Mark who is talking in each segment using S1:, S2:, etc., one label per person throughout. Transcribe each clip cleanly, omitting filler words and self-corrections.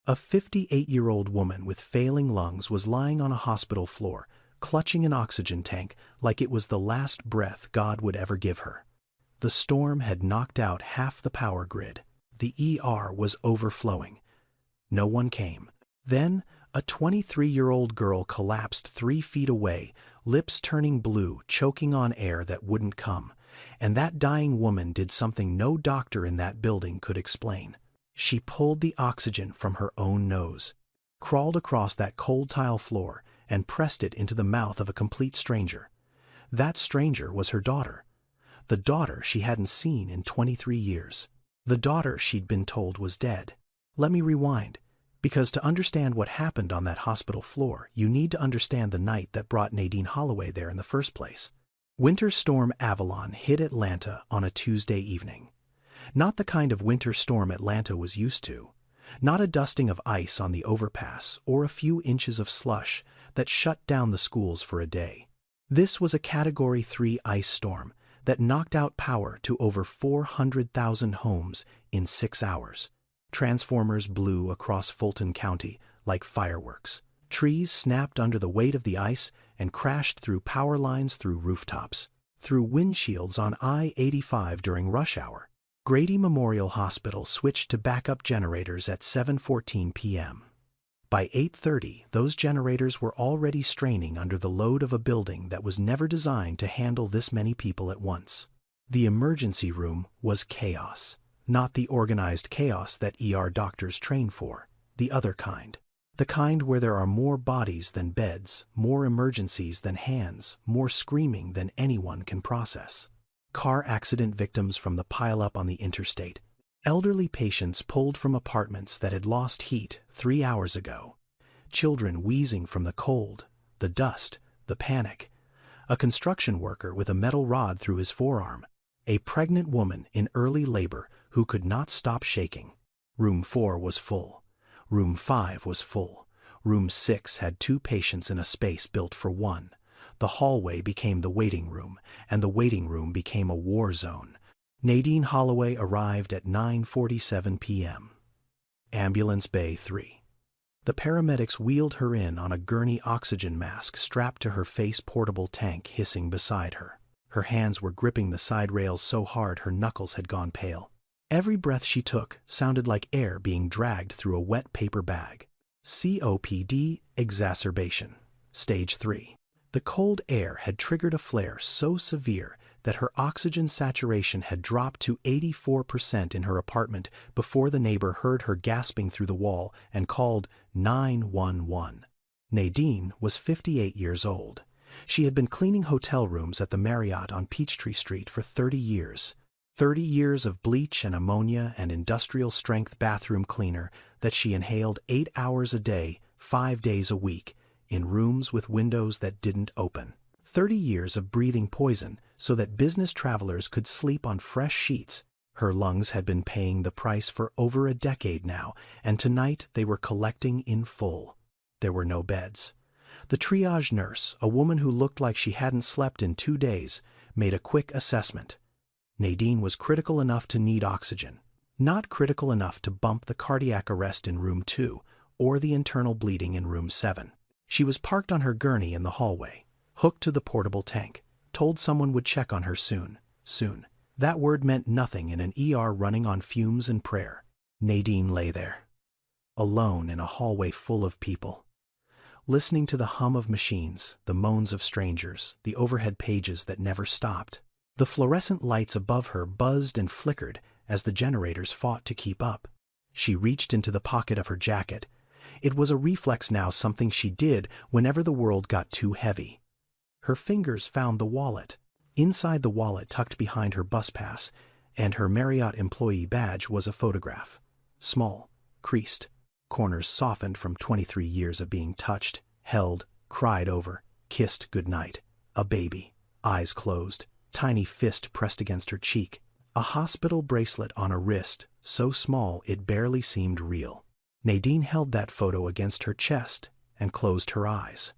S1: A 58-year-old woman with failing lungs was lying on a hospital floor, clutching an oxygen tank like it was the last breath God would ever give her. The storm had knocked out half the power grid. The ER was overflowing. No one came. Then, a 23-year-old girl collapsed 3 feet away, lips turning blue, choking on air that wouldn't come. And that dying woman did something no doctor in that building could explain. She pulled the oxygen from her own nose, crawled across that cold tile floor, and pressed it into the mouth of a complete stranger. That stranger was her daughter. The daughter she hadn't seen in 23 years. The daughter she'd been told was dead. Let me rewind, because to understand what happened on that hospital floor, you need to understand the night that brought Nadine Holloway there in the first place. Winter Storm Avalon hit Atlanta on a Tuesday evening. Not the kind of winter storm Atlanta was used to. Not a dusting of ice on the overpass or a few inches of slush that shut down the schools for a day. This was a Category 3 ice storm that knocked out power to over 400,000 homes in 6 hours. Transformers blew across Fulton County like fireworks. Trees snapped under the weight of the ice and crashed through power lines, through rooftops, through windshields on I-85 during rush hour. Grady Memorial Hospital switched to backup generators at 7:14 p.m. By 8:30, those generators were already straining under the load of a building that was never designed to handle this many people at once. The emergency room was chaos. Not the organized chaos that ER doctors train for, the other kind. The kind where there are more bodies than beds, more emergencies than hands, more screaming than anyone can process. Car accident victims from the pileup on the interstate. Elderly patients pulled from apartments that had lost heat 3 hours ago. Children wheezing from the cold, the dust, the panic. A construction worker with a metal rod through his forearm. A pregnant woman in early labor who could not stop shaking. Room 4 was full. Room 5 was full. Room 6 had 2 patients in a space built for 1. The hallway became the waiting room, and the waiting room became a war zone. Nadine Holloway arrived at 9:47 p.m. Ambulance Bay 3. The paramedics wheeled her in on a gurney oxygen mask strapped to her face, portable tank hissing beside her. Her hands were gripping the side rails so hard her knuckles had gone pale. Every breath she took sounded like air being dragged through a wet paper bag. COPD exacerbation. Stage 3. The cold air had triggered a flare so severe that her oxygen saturation had dropped to 84% in her apartment before the neighbor heard her gasping through the wall and called 911. Nadine was 58 years old. She had been cleaning hotel rooms at the Marriott on Peachtree Street for 30 years. 30 years of bleach and ammonia and industrial-strength bathroom cleaner that she inhaled 8 hours a day, 5 days a week, in rooms with windows that didn't open. 30 years of breathing poison so that business travelers could sleep on fresh sheets. Her lungs had been paying the price for over a decade now, and tonight they were collecting in full. There were no beds. The triage nurse, a woman who looked like she hadn't slept in 2 days, made a quick assessment. Nadine was critical enough to need oxygen, not critical enough to bump the cardiac arrest in room 2 or the internal bleeding in room 7. She was parked on her gurney in the hallway, hooked to the portable tank, told someone would check on her soon. Soon. That word meant nothing in an ER running on fumes and prayer. Nadine lay there, alone in a hallway full of people, listening to the hum of machines, the moans of strangers, the overhead pages that never stopped. The fluorescent lights above her buzzed and flickered as the generators fought to keep up. She reached into the pocket of her jacket. It was a reflex now, something she did whenever the world got too heavy. Her fingers found the wallet. Inside the wallet, tucked behind her bus pass and her Marriott employee badge, was a photograph. Small, creased, corners softened from 23 years of being touched, held, cried over, kissed goodnight. A baby, eyes closed, tiny fist pressed against her cheek. A hospital bracelet on a wrist, so small it barely seemed real. Nadine held that photo against her chest and closed her eyes.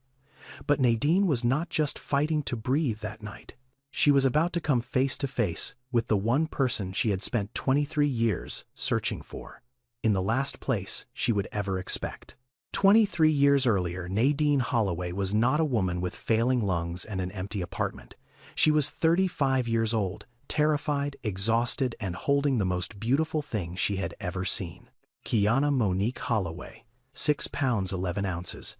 S1: But Nadine was not just fighting to breathe that night. She was about to come face to face with the one person she had spent 23 years searching for. in the last place she would ever expect. 23 years earlier, Nadine Holloway was not a woman with failing lungs and an empty apartment. She was 35 years old, terrified, exhausted, and holding the most beautiful thing she had ever seen. Kiana Monique Holloway, 6 pounds 11 ounces,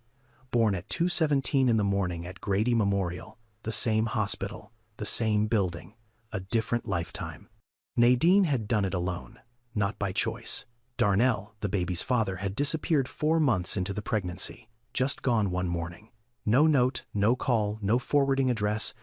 S1: born at 2:17 in the morning at Grady Memorial, the same hospital, the same building, a different lifetime. Nadine had done it alone, not by choice. Darnell, the baby's father, had disappeared 4 months into the pregnancy, just gone one morning. No note, no call, no forwarding address.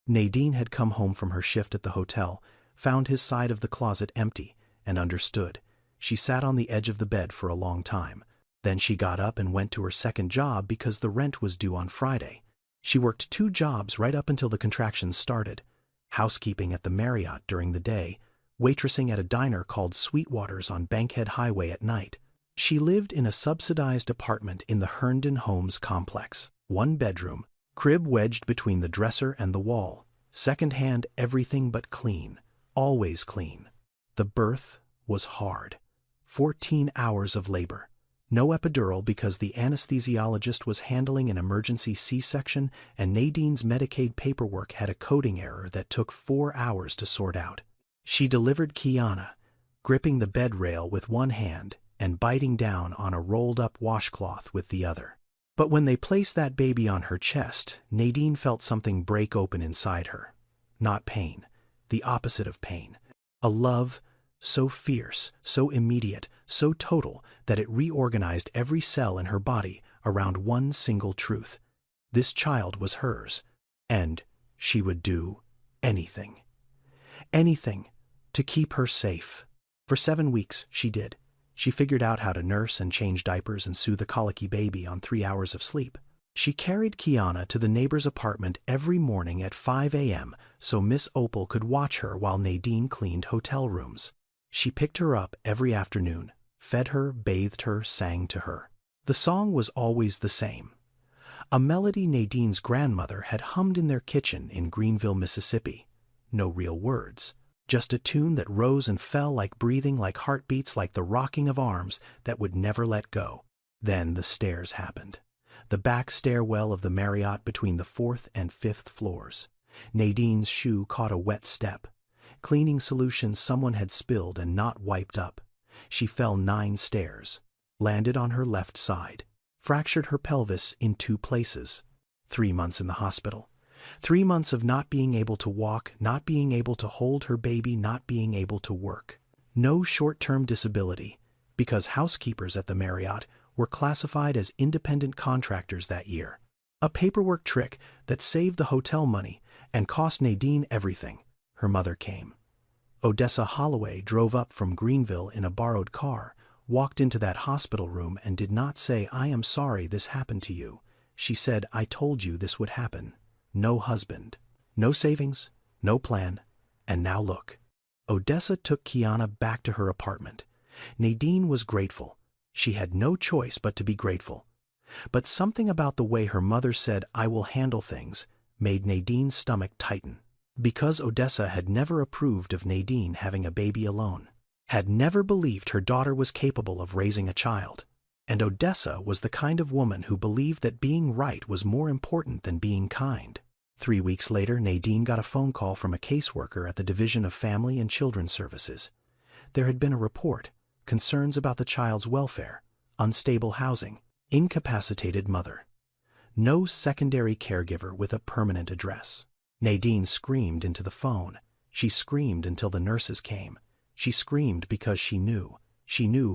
S1: Nadine had come home from her shift at the hotel, found his side of the closet empty, and understood. She sat on the edge of the bed for a long time. Then she got up and went to her second job because the rent was due on Friday. She worked 2 jobs right up until the contractions started. Housekeeping at the Marriott during the day, waitressing at a diner called Sweetwater's on Bankhead Highway at night. She lived in a subsidized apartment in the Herndon Homes complex. 1 bedroom, crib wedged between the dresser and the wall. Second-hand everything but clean, always clean. The birth was hard. 14 hours of labor. No epidural because the anesthesiologist was handling an emergency C-section, and Nadine's Medicaid paperwork had a coding error that took 4 hours to sort out. She delivered Kiana, gripping the bed rail with one hand and biting down on a rolled-up washcloth with the other. But when they placed that baby on her chest, Nadine felt something break open inside her. Not pain, the opposite of pain. A love so fierce, so immediate, so total that it reorganized every cell in her body around one single truth. This child was hers, and she would do anything. Anything to keep her safe. For 7 weeks, she did. She figured out how to nurse and change diapers and soothe a colicky baby on 3 hours of sleep. She carried Kiana to the neighbor's apartment every morning at 5 a.m. so Miss Opal could watch her while Nadine cleaned hotel rooms. She picked her up every afternoon, fed her, bathed her, sang to her. The song was always the same. A melody Nadine's grandmother had hummed in their kitchen in Greenville, Mississippi. No real words. Just a tune that rose and fell like breathing, like heartbeats, like the rocking of arms that would never let go. Then the stairs happened. The back stairwell of the Marriott between the 4th and 5th floors. Nadine's shoe caught a wet step. Cleaning solution someone had spilled and not wiped up. She fell 9 stairs, landed on her left side, fractured her pelvis in 2 places. 3 months in the hospital. 3 months of not being able to walk, not being able to hold her baby, not being able to work. No short-term disability, because housekeepers at the Marriott were classified as independent contractors that year. A paperwork trick that saved the hotel money and cost Nadine everything. Her mother came. Odessa Holloway drove up from Greenville in a borrowed car, walked into that hospital room and did not say, "I am sorry this happened to you." She said, "I told you this would happen." No husband, no savings, no plan, and now look. Odessa took Kiana back to her apartment. Nadine was grateful. She had no choice but to be grateful. But something about the way her mother said, "I will handle things," made Nadine's stomach tighten. Because Odessa had never approved of Nadine having a baby alone, had never believed her daughter was capable of raising a child. And Odessa was the kind of woman who believed that being right was more important than being kind. 3 weeks later, Nadine got a phone call from a caseworker at the Division of Family and Children's Services. There had been a report, concerns about the child's welfare, unstable housing, incapacitated mother. No secondary caregiver with a permanent address. Nadine screamed into the phone. She screamed until the nurses came. She screamed because she knew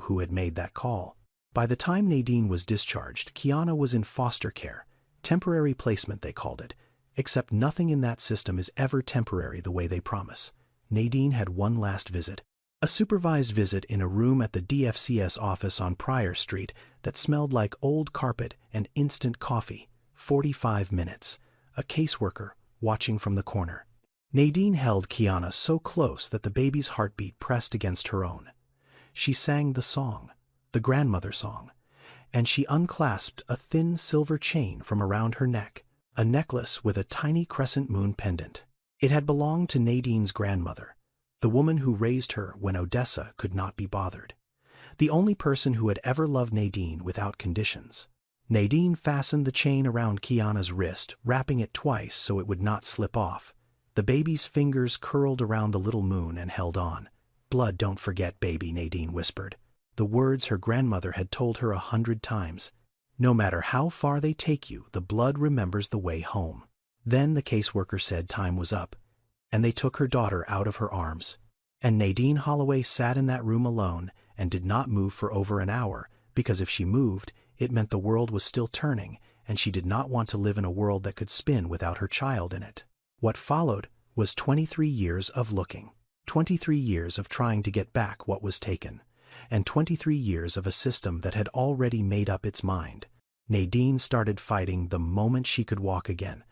S1: who had made that call. By the time Nadine was discharged, Kiana was in foster care, temporary placement they called it, except nothing in that system is ever temporary the way they promise. Nadine had one last visit, a supervised visit in a room at the DFCS office on Pryor Street that smelled like old carpet and instant coffee. 45 minutes. A caseworker watching from the corner. Nadine held Kiana so close that the baby's heartbeat pressed against her own. She sang the song, the grandmother song, and she unclasped a thin silver chain from around her neck, a necklace with a tiny crescent moon pendant. It had belonged to Nadine's grandmother, the woman who raised her when Odessa could not be bothered. the only person who had ever loved Nadine without conditions. Nadine fastened the chain around Kiana's wrist, wrapping it twice so it would not slip off. The baby's fingers curled around the little moon and held on. "Blood don't forget, baby," Nadine whispered. The words her grandmother had told her 100 times. No matter how far they take you, the blood remembers the way home. Then the caseworker said time was up, and they took her daughter out of her arms. And Nadine Holloway sat in that room alone and did not move for over an hour, because if she moved, it meant the world was still turning, and she did not want to live in a world that could spin without her child in it. What followed was 23 years of looking, 23 years of trying to get back what was taken, and 23 years of a system that had already made up its mind. Nadine started fighting the moment she could walk again.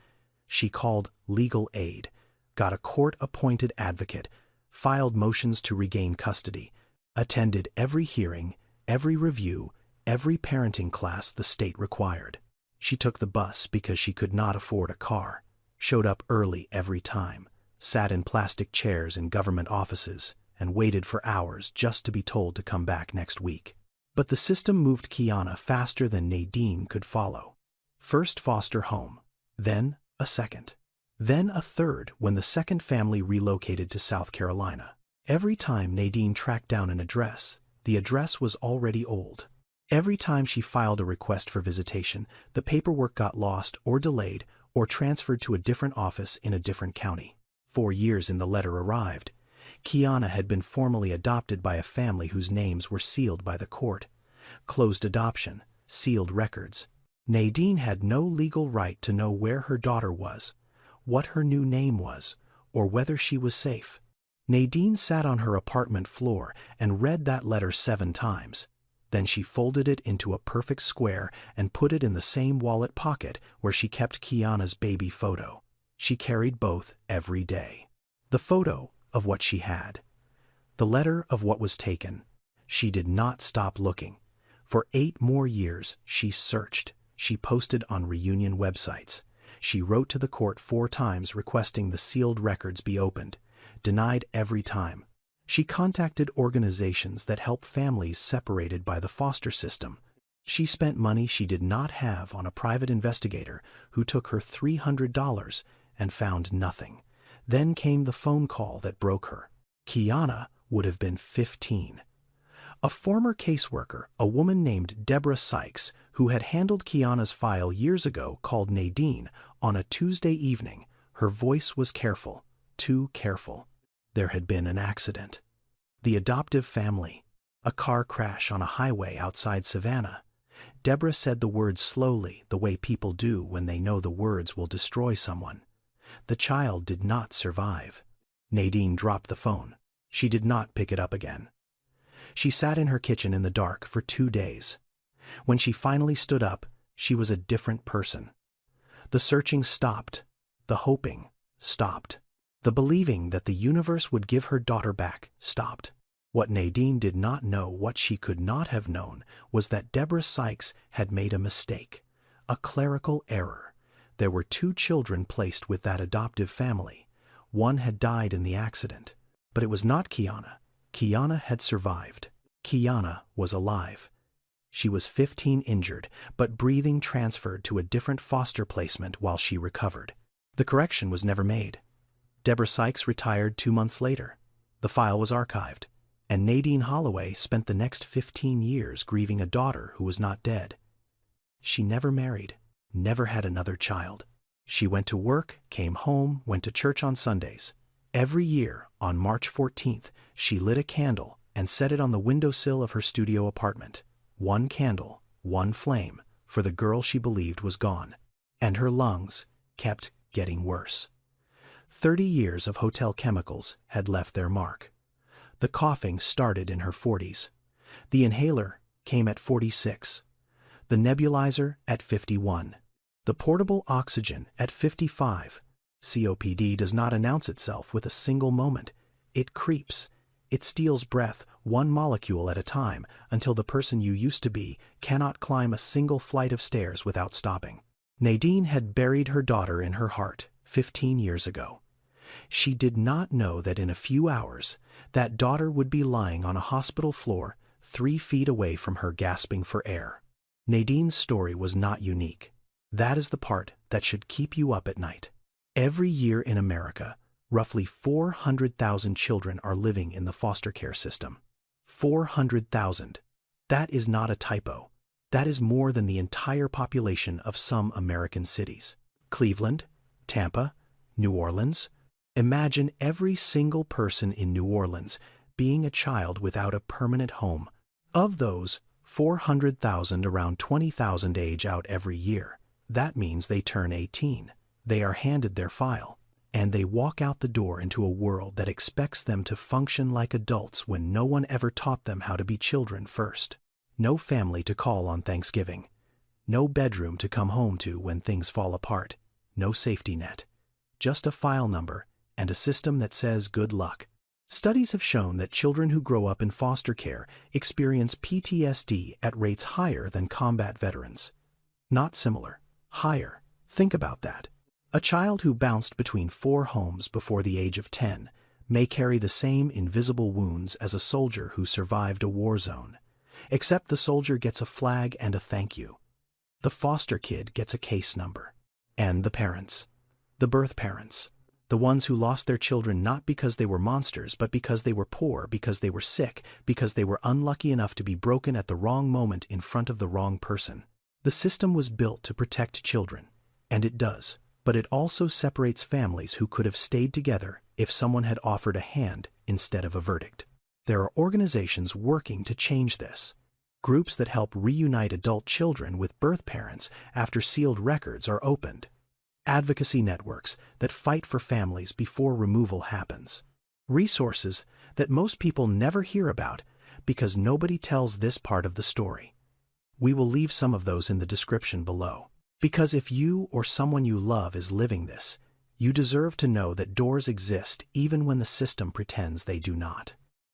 S1: She called legal aid, got a court-appointed advocate, filed motions to regain custody, attended every hearing, every review, every parenting class the state required. She took the bus because she could not afford a car, showed up early every time, sat in plastic chairs in government offices, and waited for hours just to be told to come back next week. But the system moved Kiana faster than Nadine could follow. First foster home, then a second, then a third when the second family relocated to South Carolina. Every time Nadine tracked down an address, the address was already old. Every time she filed a request for visitation, the paperwork got lost or delayed or transferred to a different office in a different county. 4 years in the letter arrived. Kiana had been formally adopted by a family whose names were sealed by the court. Closed adoption, sealed records. Nadine had no legal right to know where her daughter was, what her new name was, or whether she was safe. Nadine sat on her apartment floor and read that letter 7 times. Then she folded it into a perfect square and put it in the same wallet pocket where she kept Kiana's baby photo. She carried both every day. The photo of what she had, the letter of what was taken. She did not stop looking. For 8 more years, she searched. She posted on reunion websites. She wrote to the court 4 times requesting the sealed records be opened, denied every time. She contacted organizations that help families separated by the foster system. She spent money she did not have on a private investigator who took her $300 and found nothing. Then came the phone call that broke her. Kiana would have been 15. A former caseworker, a woman named Deborah Sykes, who had handled Kiana's file years ago, called Nadine on a Tuesday evening. Her voice was careful, too careful. There had been an accident. The adoptive family. A car crash on a highway outside Savannah. Deborah said the words slowly, the way people do when they know the words will destroy someone. The child did not survive. Nadine dropped the phone. She did not pick it up again. She sat in her kitchen in the dark for 2 days. When she finally stood up, she was a different person. The searching stopped. The hoping stopped. The believing that the universe would give her daughter back stopped. What Nadine did not know, what she could not have known, was that Deborah Sykes had made a mistake, a clerical error. There were 2 children placed with that adoptive family. One had died in the accident, but it was not Kiana. Kiana had survived. Kiana was alive. She was 15 injured, but breathing, transferred to a different foster placement while she recovered. The correction was never made. Deborah Sykes retired 2 months later. The file was archived, and Nadine Holloway spent the next 15 years grieving a daughter who was not dead. She never married, never had another child. She went to work, came home, went to church on Sundays. Every year, on March 14th, she lit a candle and set it on the windowsill of her studio apartment. 1 candle, 1 flame, for the girl she believed was gone. And her lungs kept getting worse. 30 years of hotel chemicals had left their mark. The coughing started in her 40s. The inhaler came at 46. The nebulizer at 51. The portable oxygen at 55. COPD does not announce itself with a single moment. It creeps. It steals breath, 1 molecule at a time, until the person you used to be cannot climb a single flight of stairs without stopping. Nadine had buried her daughter in her heart 15 years ago. She did not know that in a few hours, that daughter would be lying on a hospital floor, 3 feet away from her gasping for air. Nadine's story was not unique. That is the part that should keep you up at night. Every year in America, roughly 400,000 children are living in the foster care system. 400,000. That is not a typo. That is more than the entire population of some American cities. Cleveland, Tampa, New Orleans. Imagine every single person in New Orleans being a child without a permanent home. Of those, 400,000, around 20,000 age out every year. That means they turn 18. They are handed their file, and they walk out the door into a world that expects them to function like adults when no one ever taught them how to be children first. No family to call on Thanksgiving. No bedroom to come home to when things fall apart. No safety net. Just a file number and a system that says good luck. Studies have shown that children who grow up in foster care experience PTSD at rates higher than combat veterans. Not similar, higher. Think about that. A child who bounced between 4 homes before the age of 10 may carry the same invisible wounds as a soldier who survived a war zone, except the soldier gets a flag and a thank you. The foster kid gets a case number. And the parents. The birth parents. The ones who lost their children not because they were monsters, but because they were poor, because they were sick, because they were unlucky enough to be broken at the wrong moment in front of the wrong person. The system was built to protect children, and it does, but it also separates families who could have stayed together if someone had offered a hand instead of a verdict. There are organizations working to change this. Groups that help reunite adult children with birth parents after sealed records are opened. Advocacy networks that fight for families before removal happens. Resources that most people never hear about because nobody tells this part of the story. We will leave some of those in the description below. Because if you or someone you love is living this, you deserve to know that doors exist even when the system pretends they do not.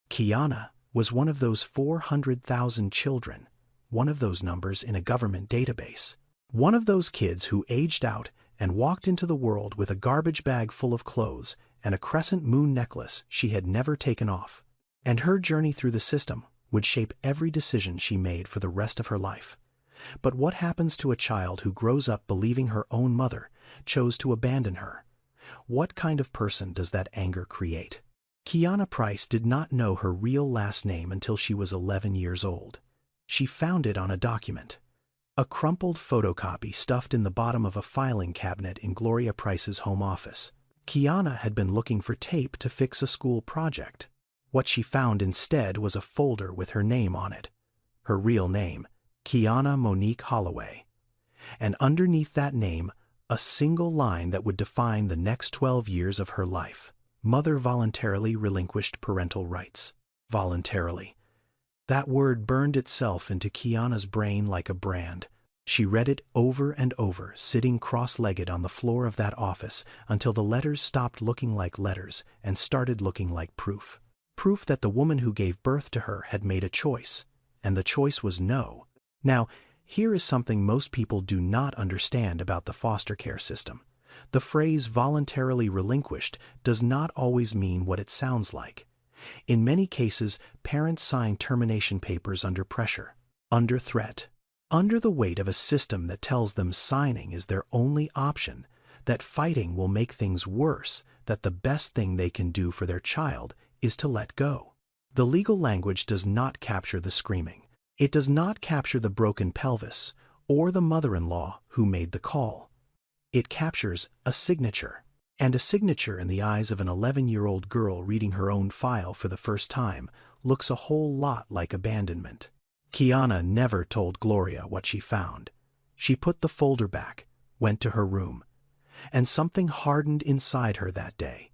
S1: Kiana was one of those 400,000 children, one of those numbers in a government database. One of those kids who aged out and walked into the world with a garbage bag full of clothes and a crescent moon necklace she had never taken off. And her journey through the system would shape every decision she made for the rest of her life. But what happens to a child who grows up believing her own mother chose to abandon her? What kind of person does that anger create? Kiana Price did not know her real last name until she was 11 years old. She found it on a document. A crumpled photocopy stuffed in the bottom of a filing cabinet in Gloria Price's home office. Kiana had been looking for tape to fix a school project. What she found instead was a folder with her name on it. Her real name, Kiana Monique Holloway. And underneath that name, a single line that would define the next 12 years of her life. Mother voluntarily relinquished parental rights. Voluntarily. That word burned itself into Kiana's brain like a brand. She read it over and over, sitting cross-legged on the floor of that office until the letters stopped looking like letters and started looking like proof. Proof that the woman who gave birth to her had made a choice, and the choice was no. Now, here is something most people do not understand about the foster care system. The phrase voluntarily relinquished does not always mean what it sounds like. In many cases, parents sign termination papers under pressure, under threat, under the weight of a system that tells them signing is their only option, that fighting will make things worse, that the best thing they can do for their child is to let go. The legal language does not capture the screaming. It does not capture the broken pelvis or the mother-in-law who made the call. It captures a signature. And a signature in the eyes of an 11-year-old girl reading her own file for the first time looks a whole lot like abandonment. Kiana never told Gloria what she found. She put the folder back, went to her room, and something hardened inside her that day.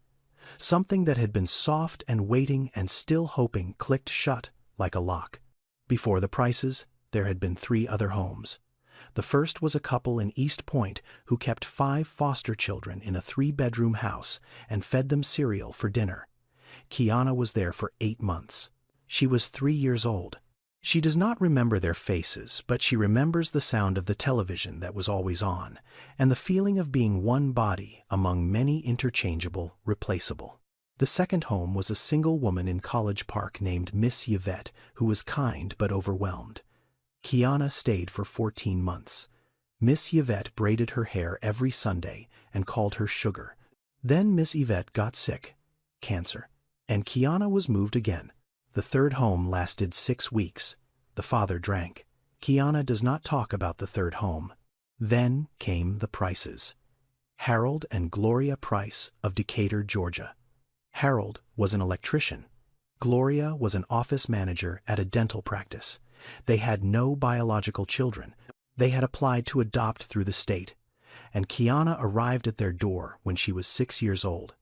S1: Something that had been soft and waiting and still hoping clicked shut like a lock. Before the Prices, there had been 3 other homes. The first was a couple in East Point who kept 5 foster children in a 3-bedroom house and fed them cereal for dinner. Kiana was there for 8 months. She was 3 years old. She does not remember their faces, but she remembers the sound of the television that was always on, and the feeling of being one body among many interchangeable, replaceable. The second home was a single woman in College Park named Miss Yvette, who was kind but overwhelmed. Kiana stayed for 14 months. Miss Yvette braided her hair every Sunday and called her Sugar. Then Miss Yvette got sick, cancer, and Kiana was moved again. The third home lasted 6 weeks. The father drank. Kiana does not talk about the third home. Then came the Prices. Harold and Gloria Price of Decatur, Georgia. Harold was an electrician. Gloria was an office manager at a dental practice. They had no biological children. They had applied to adopt through the state, and Kiana arrived at their door when she was 6 years old,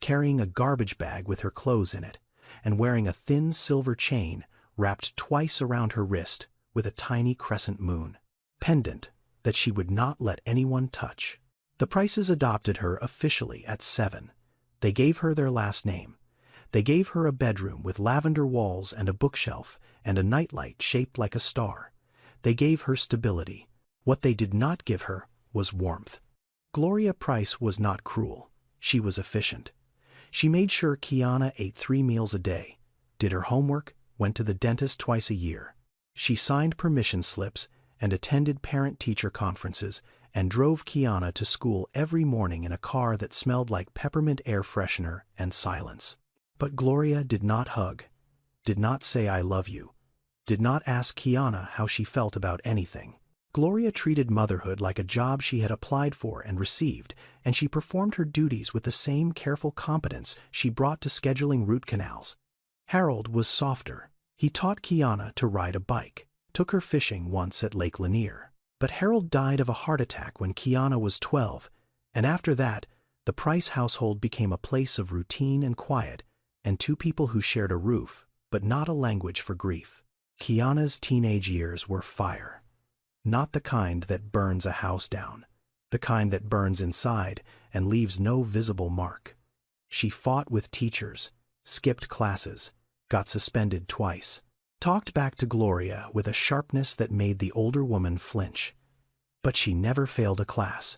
S1: carrying a garbage bag with her clothes in it, and wearing a thin silver chain wrapped twice around her wrist with a tiny crescent moon pendant that she would not let anyone touch. The Prices adopted her officially at 7. They gave her their last name. They gave her a bedroom with lavender walls and a bookshelf and a nightlight shaped like a star. They gave her stability. What they did not give her was warmth. Gloria Price was not cruel. She was efficient. She made sure Kiana ate 3 meals a day, did her homework, went to the dentist twice a year. She signed permission slips and attended parent-teacher conferences and drove Kiana to school every morning in a car that smelled like peppermint air freshener and silence. But Gloria did not hug, did not say I love you, did not ask Kiana how she felt about anything. Gloria treated motherhood like a job she had applied for and received, and she performed her duties with the same careful competence she brought to scheduling root canals. Harold was softer. He taught Kiana to ride a bike, took her fishing once at Lake Lanier. But Harold died of a heart attack when Kiana was 12, and after that, the Price household became a place of routine and quiet, and 2 people who shared a roof, but not a language for grief. Kiana's teenage years were fire. Not the kind that burns a house down, the kind that burns inside and leaves no visible mark. She fought with teachers, skipped classes, got suspended twice, talked back to Gloria with a sharpness that made the older woman flinch. But she never failed a class,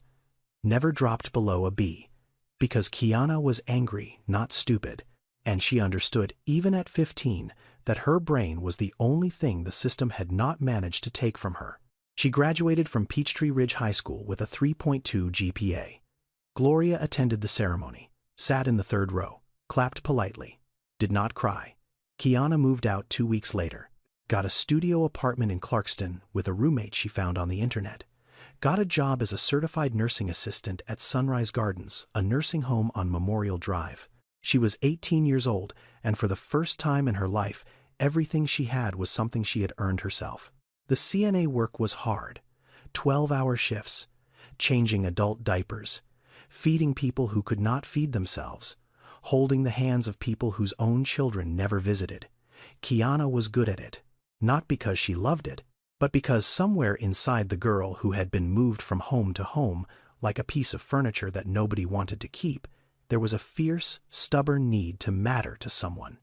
S1: never dropped below a B, because Kiana was angry, not stupid, and she understood even at 15 that her brain was the only thing the system had not managed to take from her. She graduated from Peachtree Ridge High School with a 3.2 GPA. Gloria attended the ceremony, sat in the 3rd row, clapped politely, did not cry. Kiana moved out 2 weeks later, got a studio apartment in Clarkston with a roommate she found on the internet, got a job as a certified nursing assistant at Sunrise Gardens, a nursing home on Memorial Drive. She was 18 years old, and for the first time in her life, everything she had was something she had earned herself. The CNA work was hard. 12-hour shifts, changing adult diapers, feeding people who could not feed themselves, holding the hands of people whose own children never visited. Kiana was good at it, not because she loved it, but because somewhere inside the girl who had been moved from home to home, like a piece of furniture that nobody wanted to keep, there was a fierce, stubborn need to matter to someone.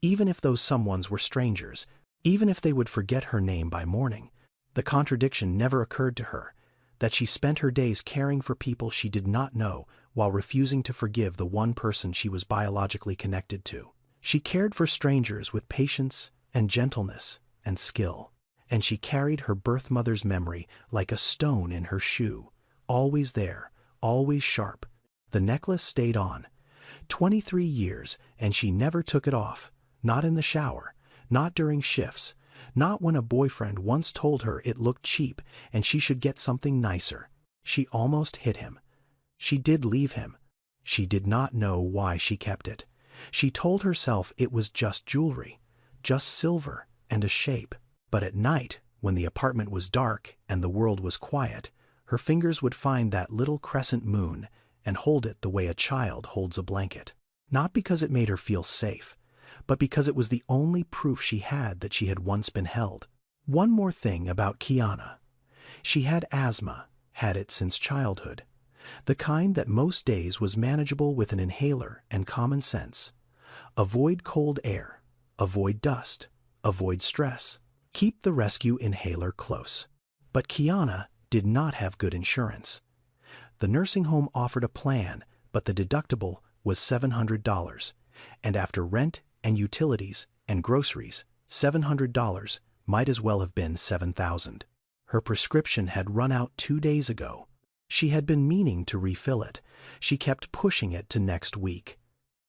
S1: Even if those someones were strangers, even if they would forget her name by morning, the contradiction never occurred to her, that she spent her days caring for people she did not know while refusing to forgive the one person she was biologically connected to. She cared for strangers with patience and gentleness and skill, and she carried her birth mother's memory like a stone in her shoe, always there, always sharp. The necklace stayed on. 23 years, and she never took it off, not in the shower, not during shifts, not when a boyfriend once told her it looked cheap and she should get something nicer. She almost hit him. She did leave him. She did not know why she kept it. She told herself it was just jewelry, just silver and a shape. But at night, when the apartment was dark and the world was quiet, her fingers would find that little crescent moon and hold it the way a child holds a blanket. Not because it made her feel safe, but because it was the only proof she had that she had once been held. One more thing about Kiana. She had asthma, had it since childhood. The kind that most days was manageable with an inhaler and common sense. Avoid cold air, avoid dust, avoid stress. Keep the rescue inhaler close. But Kiana did not have good insurance. The nursing home offered a plan, but the deductible was $700. And after rent and utilities and groceries, $700 might as well have been $7,000. Her prescription had run out 2 days ago. She had been meaning to refill it. She kept pushing it to next week.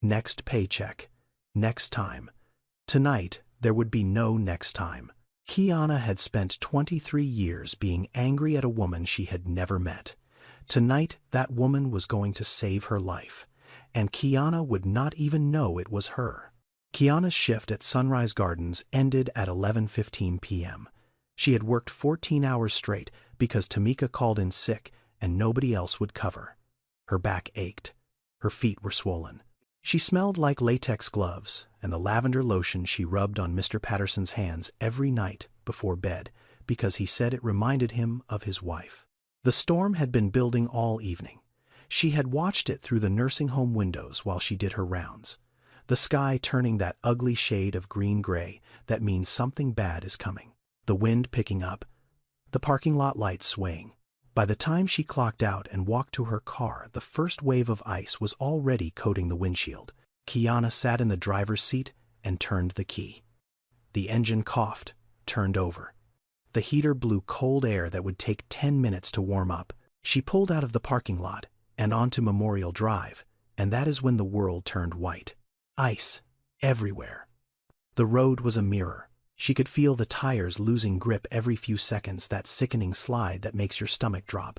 S1: Next paycheck. Next time. Tonight, there would be no next time. Kiana had spent 23 years being angry at a woman she had never met. Tonight, that woman was going to save her life. And Kiana would not even know it was her. Kiana's shift at Sunrise Gardens ended at 11:15 p.m. She had worked 14 hours straight because Tamika called in sick and nobody else would cover. Her back ached. Her feet were swollen. She smelled like latex gloves and the lavender lotion she rubbed on Mr. Patterson's hands every night before bed because he said it reminded him of his wife. The storm had been building all evening. She had watched it through the nursing home windows while she did her rounds. The sky turning that ugly shade of green-gray that means something bad is coming. The wind picking up. The parking lot lights swaying. By the time she clocked out and walked to her car, the first wave of ice was already coating the windshield. Kiana sat in the driver's seat and turned the key. The engine coughed, turned over. The heater blew cold air that would take 10 minutes to warm up. She pulled out of the parking lot and onto Memorial Drive, and that is when the world turned white. Ice everywhere. The road was a mirror. She could feel the tires losing grip every few seconds, that sickening slide that makes your stomach drop.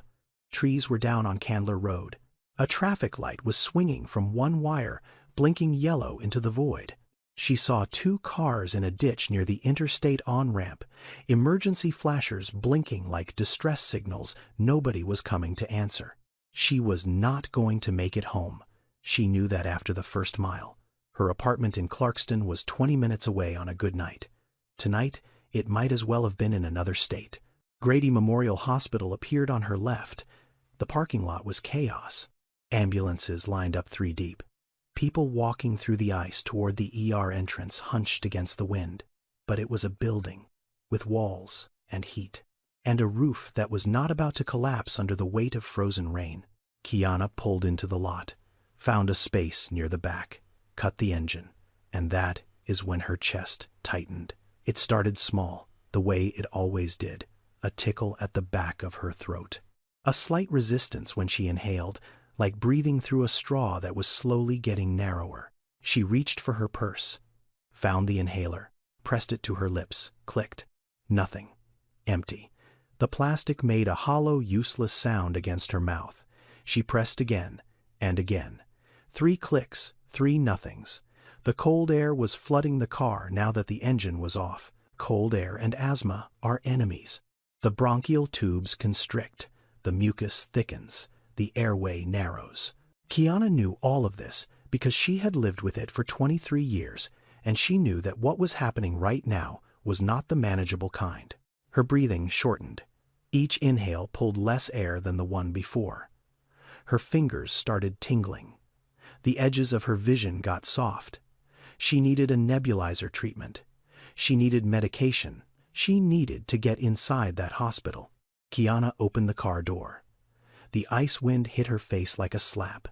S1: Trees were down on Candler Road. A traffic light was swinging from one wire, blinking yellow into the void. She saw 2 cars in a ditch near the interstate on-ramp, emergency flashers blinking like distress signals. Nobody was coming to answer. She was not going to make it home. She knew that after the first mile. Her apartment in Clarkston was 20 minutes away on a good night. Tonight, it might as well have been in another state. Grady Memorial Hospital appeared on her left. The parking lot was chaos. Ambulances lined up 3 deep. People walking through the ice toward the ER entrance hunched against the wind. But it was a building, with walls and heat, and a roof that was not about to collapse under the weight of frozen rain. Kiana pulled into the lot, found a space near the back, cut the engine, and that is when her chest tightened. It started small, the way it always did, a tickle at the back of her throat. A slight resistance when she inhaled, like breathing through a straw that was slowly getting narrower. She reached for her purse, found the inhaler, pressed it to her lips, clicked. Nothing. Empty. The plastic made a hollow, useless sound against her mouth. She pressed again and again. 3 clicks, 3 nothings. The cold air was flooding the car now that the engine was off. Cold air and asthma are enemies. The bronchial tubes constrict. The mucus thickens. The airway narrows. Kiana knew all of this because she had lived with it for 23 years, and she knew that what was happening right now was not the manageable kind. Her breathing shortened. Each inhale pulled less air than the one before. Her fingers started tingling. The edges of her vision got soft. She needed a nebulizer treatment. She needed medication. She needed to get inside that hospital. Kiana opened the car door. The ice wind hit her face like a slap.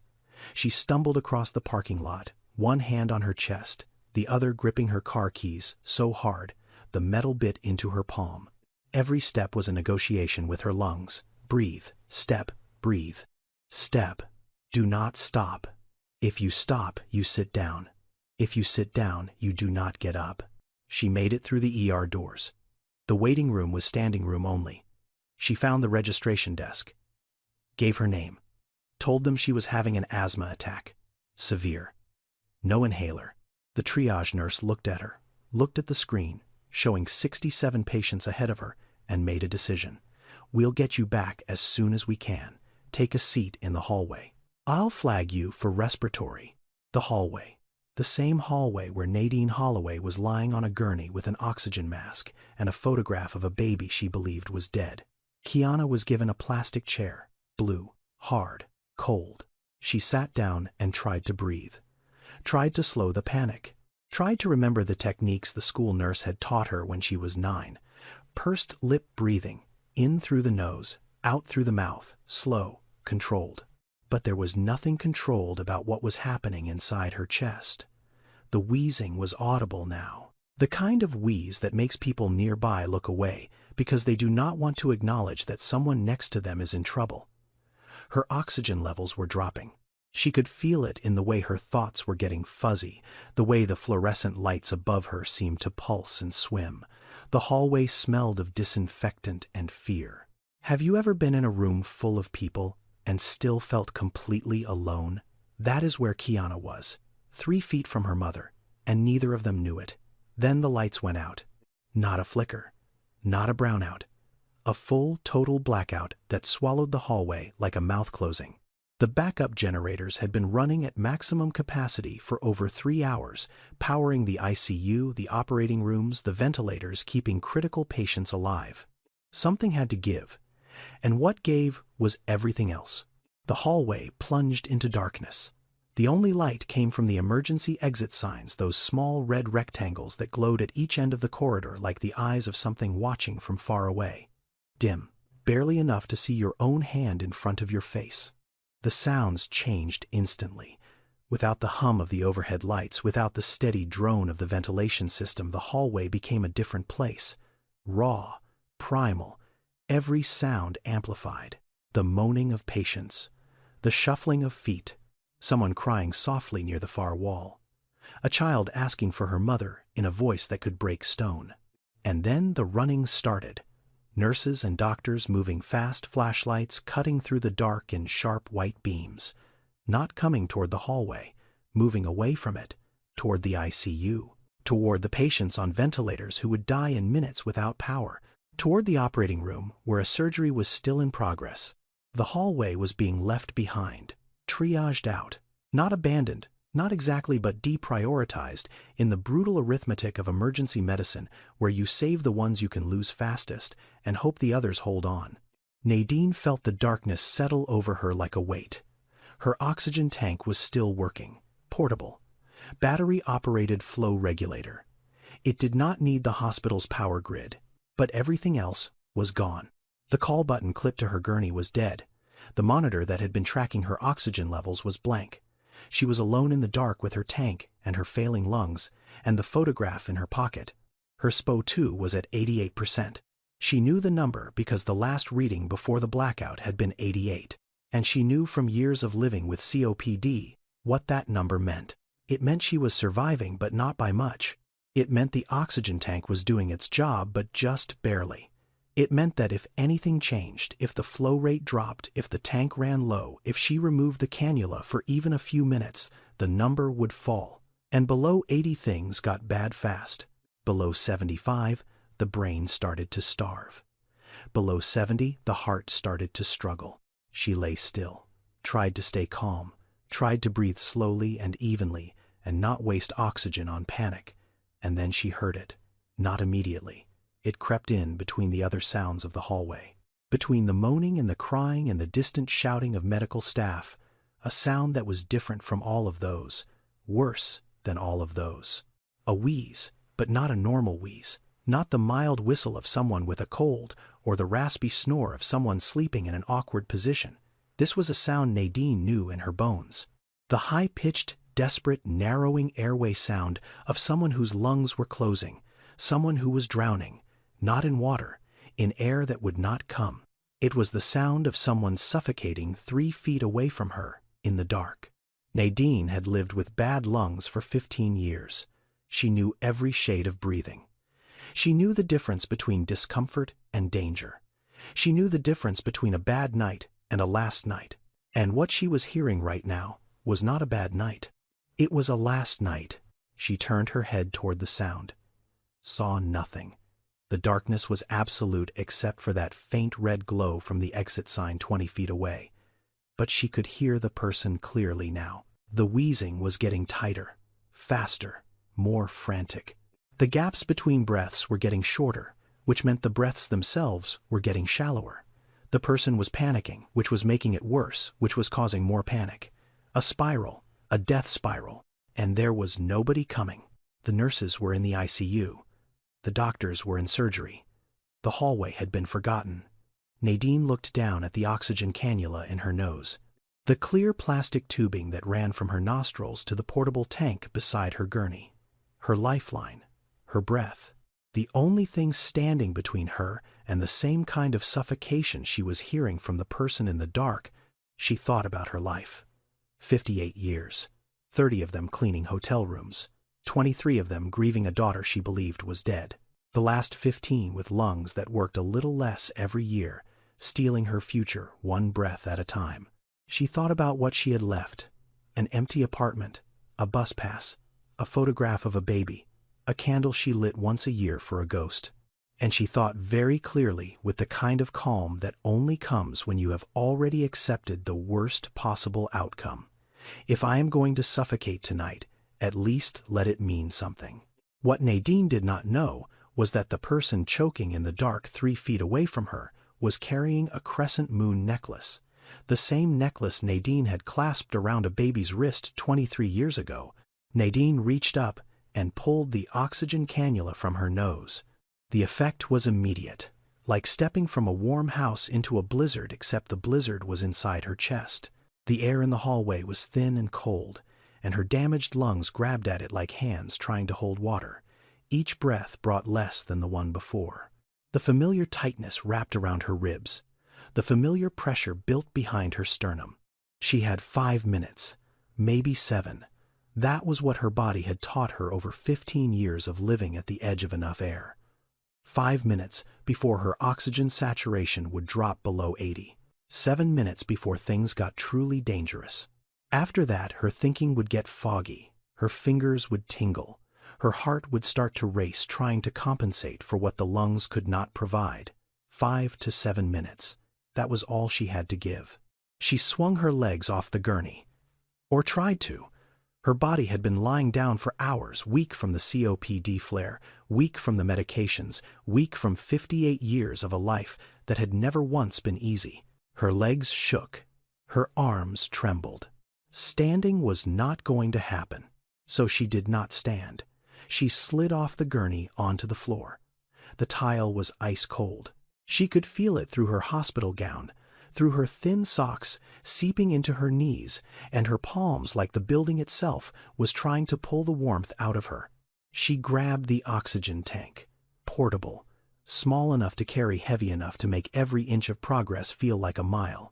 S1: She stumbled across the parking lot, one hand on her chest, the other gripping her car keys so hard, the metal bit into her palm. Every step was a negotiation with her lungs. Breathe. Step. Breathe. Step. Do not stop. If you stop, you sit down. If you sit down, you do not get up. She made it through the ER doors. The waiting room was standing room only. She found the registration desk. Gave her name. Told them she was having an asthma attack. Severe. No inhaler. The triage nurse looked at her, looked at the screen, showing 67 patients ahead of her, and made a decision. We'll get you back as soon as we can. Take a seat in the hallway. I'll flag you for respiratory. The hallway. The same hallway where Nadine Holloway was lying on a gurney with an oxygen mask and a photograph of a baby she believed was dead. Kiana was given a plastic chair, blue, hard, cold. She sat down and tried to breathe. Tried to slow the panic. Tried to remember the techniques the school nurse had taught her when she was 9. Pursed lip breathing, in through the nose, out through the mouth, slow, controlled. But there was nothing controlled about what was happening inside her chest. The wheezing was audible now. The kind of wheeze that makes people nearby look away because they do not want to acknowledge that someone next to them is in trouble. Her oxygen levels were dropping. She could feel it in the way her thoughts were getting fuzzy, the way the fluorescent lights above her seemed to pulse and swim. The hallway smelled of disinfectant and fear. Have you ever been in a room full of people and still felt completely alone? That is where Kiana was, 3 feet from her mother, and neither of them knew it. Then the lights went out. Not a flicker. Not a brownout. A full, total blackout that swallowed the hallway like a mouth closing. The backup generators had been running at maximum capacity for over 3 hours, powering the ICU, the operating rooms, the ventilators, keeping critical patients alive. Something had to give, and what gave was everything else. The hallway plunged into darkness. The only light came from the emergency exit signs, those small red rectangles that glowed at each end of the corridor like the eyes of something watching from far away. Dim, barely enough to see your own hand in front of your face. The sounds changed instantly. Without the hum of the overhead lights, without the steady drone of the ventilation system, the hallway became a different place. Raw, primal, every sound amplified. The moaning of patients, the shuffling of feet, someone crying softly near the far wall, a child asking for her mother in a voice that could break stone. And then the running started. Nurses and doctors moving fast, flashlights cutting through the dark in sharp white beams, not coming toward the hallway, moving away from it, toward the ICU, toward the patients on ventilators who would die in minutes without power, toward the operating room where a surgery was still in progress. The hallway was being left behind, triaged out, not abandoned, not exactly but deprioritized in the brutal arithmetic of emergency medicine where you save the ones you can lose fastest and hope the others hold on. Nadine felt the darkness settle over her like a weight. Her oxygen tank was still working, portable, battery-operated flow regulator. It did not need the hospital's power grid, but everything else was gone. The call button clipped to her gurney was dead. The monitor that had been tracking her oxygen levels was blank. She was alone in the dark with her tank and her failing lungs, and the photograph in her pocket. Her SPO2 was at 88%. She knew the number because the last reading before the blackout had been 88, and she knew from years of living with COPD what that number meant. It meant she was surviving, but not by much. It meant the oxygen tank was doing its job, but just barely. It meant that if anything changed, if the flow rate dropped, if the tank ran low, if she removed the cannula for even a few minutes, the number would fall. And below 80 things got bad fast. Below 75, the brain started to starve. Below 70, the heart started to struggle. She lay still, tried to stay calm, tried to breathe slowly and evenly and not waste oxygen on panic. And then she heard it. Not immediately. It crept in between the other sounds of the hallway. Between the moaning and the crying and the distant shouting of medical staff, a sound that was different from all of those, worse than all of those. A wheeze, but not a normal wheeze, not the mild whistle of someone with a cold or the raspy snore of someone sleeping in an awkward position. This was a sound Nadine knew in her bones. The high-pitched, desperate, narrowing airway sound of someone whose lungs were closing, someone who was drowning. Not in water, in air that would not come. It was the sound of someone suffocating 3 feet away from her, in the dark. Nadine had lived with bad lungs for 15 years. She knew every shade of breathing. She knew the difference between discomfort and danger. She knew the difference between a bad night and a last night. And what she was hearing right now was not a bad night. It was a last night. She turned her head toward the sound. Saw nothing. The darkness was absolute except for that faint red glow from the exit sign 20 feet away. But she could hear the person clearly now. The wheezing was getting tighter, faster, more frantic. The gaps between breaths were getting shorter, which meant the breaths themselves were getting shallower. The person was panicking, which was making it worse, which was causing more panic. A spiral, a death spiral. And there was nobody coming. The nurses were in the ICU. The doctors were in surgery. The hallway had been forgotten. Nadine looked down at the oxygen cannula in her nose. The clear plastic tubing that ran from her nostrils to the portable tank beside her gurney. Her lifeline, her breath. The only thing standing between her and the same kind of suffocation she was hearing from the person in the dark. She thought about her life. 58 years, 30 of them cleaning hotel rooms, 23 of them grieving a daughter she believed was dead. The last 15 with lungs that worked a little less every year, stealing her future one breath at a time. She thought about what she had left: an empty apartment, a bus pass, a photograph of a baby, a candle she lit once a year for a ghost. And she thought very clearly, with the kind of calm that only comes when you have already accepted the worst possible outcome. If I am going to suffocate tonight, at least let it mean something. What Nadine did not know was that the person choking in the dark 3 feet away from her was carrying a crescent moon necklace. The same necklace Nadine had clasped around a baby's wrist 23 years ago. Nadine reached up and pulled the oxygen cannula from her nose. The effect was immediate, like stepping from a warm house into a blizzard, except the blizzard was inside her chest. The air in the hallway was thin and cold, and her damaged lungs grabbed at it like hands trying to hold water. Each breath brought less than the one before. The familiar tightness wrapped around her ribs. The familiar pressure built behind her sternum. She had 5 minutes, maybe 7. That was what her body had taught her over 15 years of living at the edge of enough air. 5 minutes before her oxygen saturation would drop below 80. 7 minutes before things got truly dangerous. After that, her thinking would get foggy, her fingers would tingle, her heart would start to race, trying to compensate for what the lungs could not provide. 5 to 7 minutes. That was all she had to give. She swung her legs off the gurney. Or tried to. Her body had been lying down for hours, weak from the COPD flare, weak from the medications, weak from 58 years of a life that had never once been easy. Her legs shook. Her arms trembled. Standing was not going to happen, so she did not stand. She slid off the gurney onto the floor. The tile was ice cold. She could feel it through her hospital gown, through her thin socks, seeping into her knees, and her palms, like the building itself, was trying to pull the warmth out of her. She grabbed the oxygen tank, portable, small enough to carry, heavy enough to make every inch of progress feel like a mile.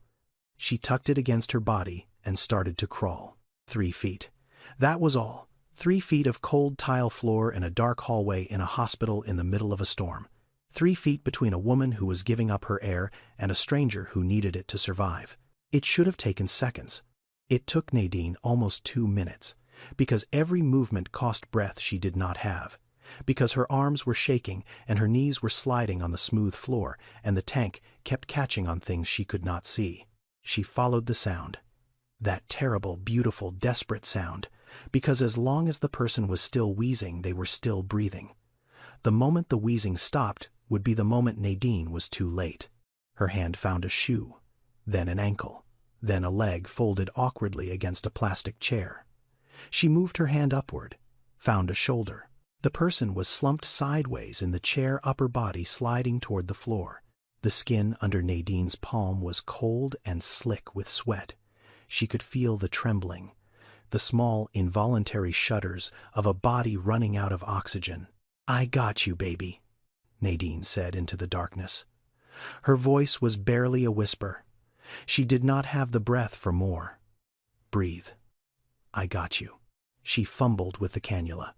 S1: She tucked it against her body and started to crawl. 3 feet. That was all. 3 feet of cold tile floor and a dark hallway in a hospital in the middle of a storm. 3 feet between a woman who was giving up her air and a stranger who needed it to survive. It should have taken seconds. It took Nadine almost 2 minutes, because every movement cost breath she did not have, because her arms were shaking and her knees were sliding on the smooth floor, and the tank kept catching on things she could not see. She followed the sound. That terrible, beautiful, desperate sound, because as long as the person was still wheezing, they were still breathing. The moment the wheezing stopped would be the moment Nadine was too late. Her hand found a shoe, then an ankle, then a leg folded awkwardly against a plastic chair. She moved her hand upward, found a shoulder. The person was slumped sideways in the chair, upper body sliding toward the floor. The skin under Nadine's palm was cold and slick with sweat. She could feel the trembling, the small, involuntary shudders of a body running out of oxygen. "I got you, baby," Nadine said into the darkness. Her voice was barely a whisper. She did not have the breath for more. "Breathe. I got you." She fumbled with the cannula,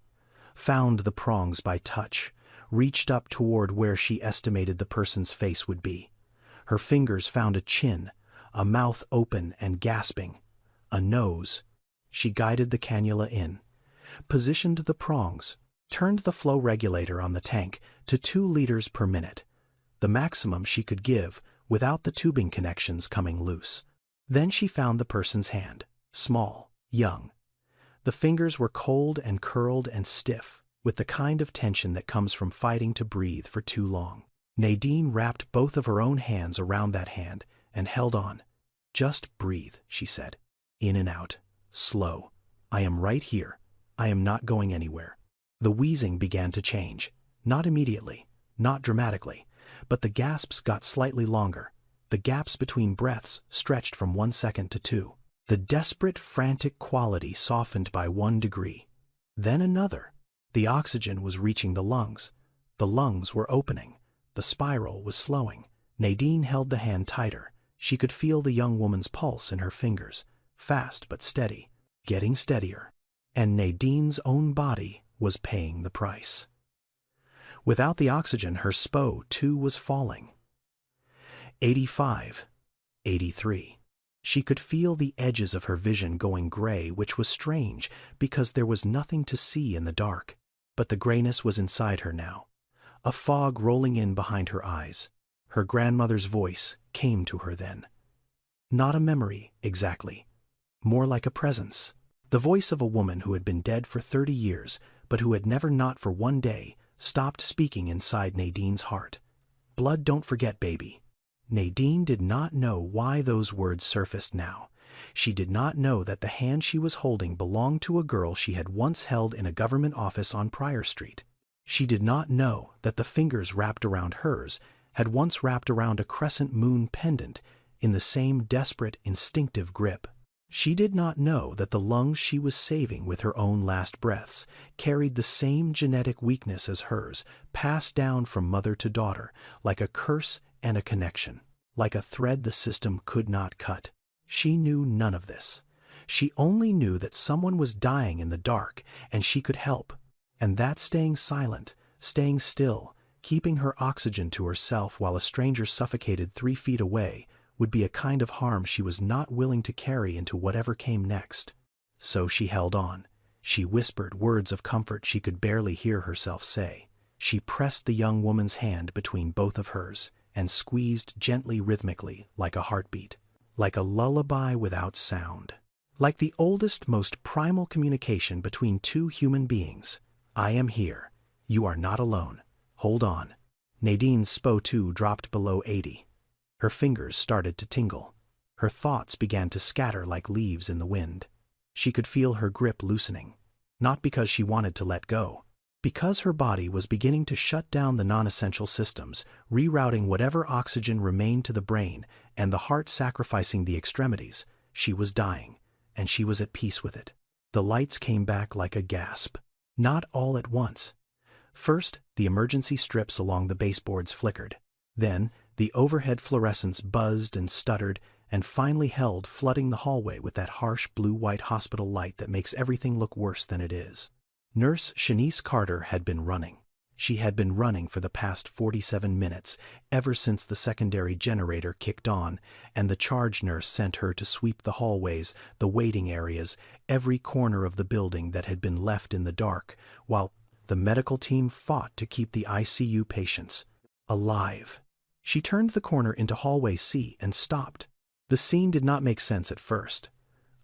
S1: found the prongs by touch, reached up toward where she estimated the person's face would be. Her fingers found a chin, a mouth open and gasping, a nose. She guided the cannula in, positioned the prongs, turned the flow regulator on the tank to 2 liters per minute, the maximum she could give without the tubing connections coming loose. Then she found the person's hand, small, young. The fingers were cold and curled and stiff, with the kind of tension that comes from fighting to breathe for too long. Nadine wrapped both of her own hands around that hand and held on. "Just breathe," she said. "In and out. Slow. I am right here. I am not going anywhere." The wheezing began to change. Not immediately, not dramatically, but the gasps got slightly longer. The gaps between breaths stretched from 1 second to 2. The desperate, frantic quality softened by 1 degree. Then another. The oxygen was reaching the lungs. The lungs were opening. The spiral was slowing. Nadine held the hand tighter. She could feel the young woman's pulse in her fingers, fast but steady, getting steadier. And Nadine's own body was paying the price. Without the oxygen, her SPO, too, was falling. 85. 83. She could feel the edges of her vision going gray, which was strange because there was nothing to see in the dark. But the grayness was inside her now, a fog rolling in behind her eyes. Her grandmother's voice came to her then. Not a memory, exactly. More like a presence. The voice of a woman who had been dead for 30 years, but who had never, not for one day, stopped speaking inside Nadine's heart. Blood don't forget, baby. Nadine did not know why those words surfaced now. She did not know that the hand she was holding belonged to a girl she had once held in a government office on Pryor Street. She did not know that the fingers wrapped around hers had once wrapped around a crescent moon pendant in the same desperate, instinctive grip. She did not know that the lungs she was saving with her own last breaths carried the same genetic weakness as hers, passed down from mother to daughter, like a curse and a connection, like a thread the system could not cut. She knew none of this. She only knew that someone was dying in the dark and she could help, and that staying silent, staying still, keeping her oxygen to herself while a stranger suffocated 3 feet away would be a kind of harm she was not willing to carry into whatever came next. So she held on. She whispered words of comfort she could barely hear herself say. She pressed the young woman's hand between both of hers and squeezed gently, rhythmically, like a heartbeat, like a lullaby without sound, like the oldest, most primal communication between two human beings. I am here. You are not alone. Hold on. Nadine's SPO2 dropped below 80. Her fingers started to tingle. Her thoughts began to scatter like leaves in the wind. She could feel her grip loosening, not because she wanted to let go, because her body was beginning to shut down the non-essential systems, rerouting whatever oxygen remained to the brain, and the heart sacrificing the extremities. She was dying, and she was at peace with it. The lights came back like a gasp. Not all at once. First, the emergency strips along the baseboards flickered. Then, the overhead fluorescents buzzed and stuttered, and finally held, flooding the hallway with that harsh blue-white hospital light that makes everything look worse than it is. Nurse Shanice Carter had been running. She had been running for the past 47 minutes, ever since the secondary generator kicked on, and the charge nurse sent her to sweep the hallways, the waiting areas, every corner of the building that had been left in the dark, while the medical team fought to keep the ICU patients alive. She turned the corner into hallway C and stopped. The scene did not make sense at first.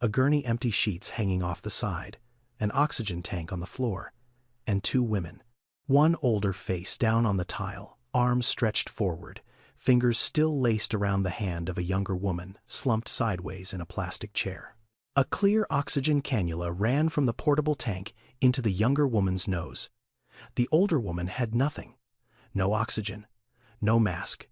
S1: A gurney, empty sheets hanging off the side, an oxygen tank on the floor, and 2 women. One older face down on the tile, arms stretched forward, fingers still laced around the hand of a younger woman, slumped sideways in a plastic chair. A clear oxygen cannula ran from the portable tank into the younger woman's nose. The older woman had nothing. No oxygen, no mask,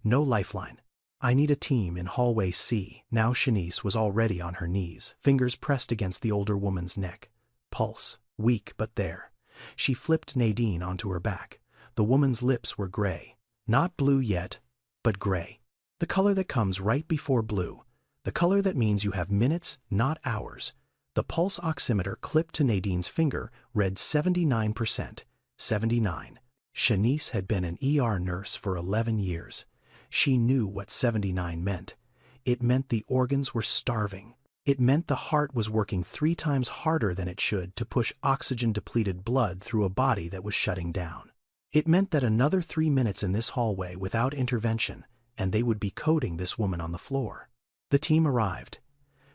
S1: no lifeline. I need a team in hallway C. Now Shanice was already on her knees, fingers pressed against the older woman's neck. Pulse, weak but there. She flipped Nadine onto her back. The woman's lips were gray. Not blue yet, but gray. The color that comes right before blue. The color that means you have minutes, not hours. The pulse oximeter clipped to Nadine's finger read 79%. 79. Shanice had been an ER nurse for 11 years. She knew what 79 meant. It meant the organs were starving. It meant the heart was working 3 times harder than it should to push oxygen-depleted blood through a body that was shutting down. It meant that another 3 minutes in this hallway without intervention, and they would be coding this woman on the floor. The team arrived.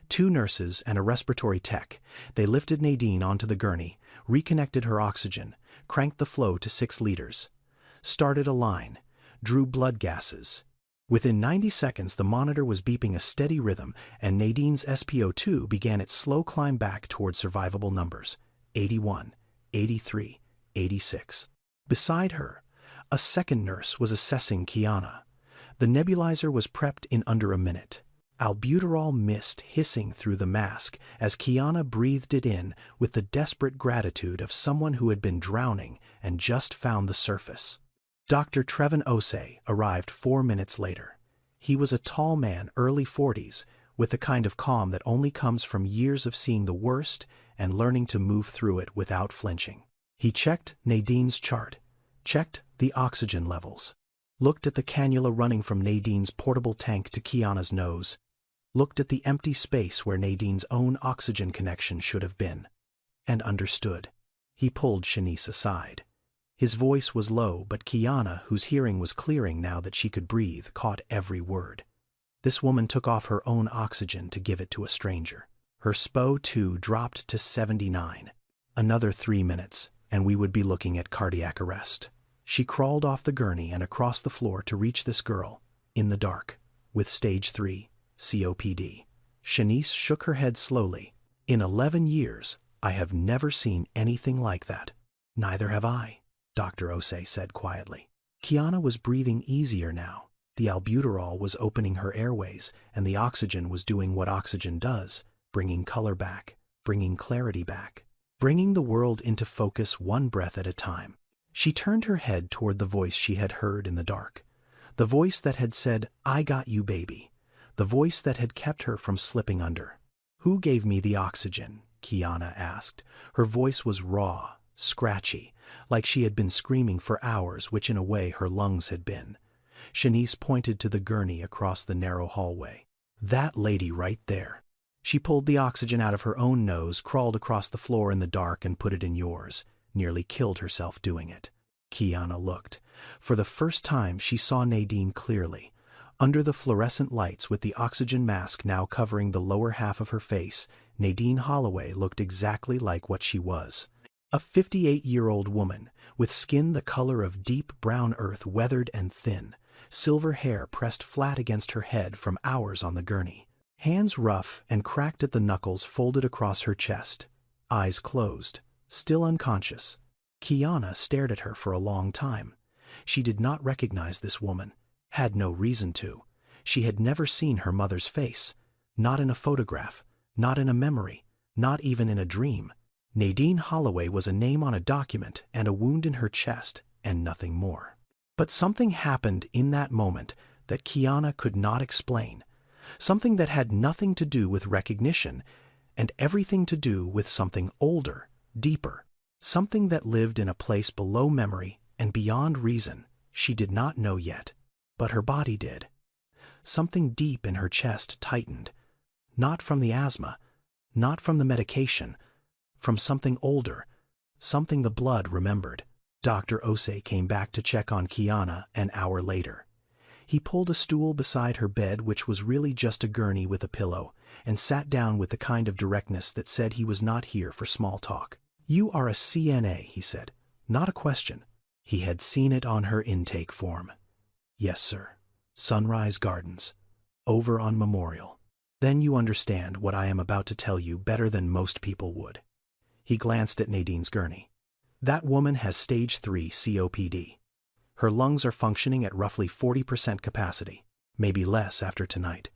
S1: 2 nurses and a respiratory tech. They lifted Nadine onto the gurney, reconnected her oxygen, cranked the flow to 6 liters, started a line, drew blood gases. Within 90 seconds, the monitor was beeping a steady rhythm, and Nadine's SPO2 began its slow climb back toward survivable numbers, 81, 83, 86. Beside her, a second nurse was assessing Kiana. The nebulizer was prepped in under a minute. Albuterol mist hissing through the mask as Kiana breathed it in with the desperate gratitude of someone who had been drowning and just found the surface. Dr. Trevin Osei arrived 4 minutes later. He was a tall man, early 40s, with the kind of calm that only comes from years of seeing the worst and learning to move through it without flinching. He checked Nadine's chart, checked the oxygen levels, looked at the cannula running from Nadine's portable tank to Kiana's nose, looked at the empty space where Nadine's own oxygen connection should have been, and understood. He pulled Shanice aside. His voice was low, but Kiana, whose hearing was clearing now that she could breathe, caught every word. This woman took off her own oxygen to give it to a stranger. Her SPO2 dropped to 79. Another 3 minutes, and we would be looking at cardiac arrest. She crawled off the gurney and across the floor to reach this girl, in the dark, with stage 3 COPD. Shanice shook her head slowly. In 11 years, I have never seen anything like that. Neither have I, Dr. Osei said quietly. Kiana was breathing easier now. The albuterol was opening her airways, and the oxygen was doing what oxygen does, bringing color back, bringing clarity back, bringing the world into focus one breath at a time. She turned her head toward the voice she had heard in the dark. The voice that had said, "I got you, baby." The voice that had kept her from slipping under. "Who gave me the oxygen?" Kiana asked. Her voice was raw, scratchy, like she had been screaming for hours, which in a way her lungs had been. Shanice pointed to the gurney across the narrow hallway. "That lady right there." She pulled the oxygen out of her own nose, crawled across the floor in the dark and put it in yours, nearly killed herself doing it. Kiana looked. For the first time she saw Nadine clearly. Under the fluorescent lights with the oxygen mask now covering the lower half of her face, Nadine Holloway looked exactly like what she was. A 58-year-old woman, with skin the color of deep brown earth, weathered and thin, silver hair pressed flat against her head from hours on the gurney. Hands rough and cracked at the knuckles folded across her chest. Eyes closed, still unconscious. Kiana stared at her for a long time. She did not recognize this woman. Had no reason to. She had never seen her mother's face. Not in a photograph, not in a memory, not even in a dream. Nadine Holloway was a name on a document and a wound in her chest, and nothing more. But something happened in that moment that Kiana could not explain. Something that had nothing to do with recognition, and everything to do with something older, deeper. Something that lived in a place below memory and beyond reason. She did not know yet. But her body did. Something deep in her chest tightened. Not from the asthma, not from the medication, from something older, something the blood remembered. Dr. Osei came back to check on Kiana an hour later. He pulled a stool beside her bed, which was really just a gurney with a pillow, and sat down with the kind of directness that said he was not here for small talk. "You are a CNA," he said. "Not a question." He had seen it on her intake form. "Yes, sir. Sunrise Gardens. Over on Memorial." "Then you understand what I am about to tell you better than most people would." He glanced at Nadine's gurney. "That woman has stage 3 COPD. Her lungs are functioning at roughly 40% capacity, maybe less after tonight."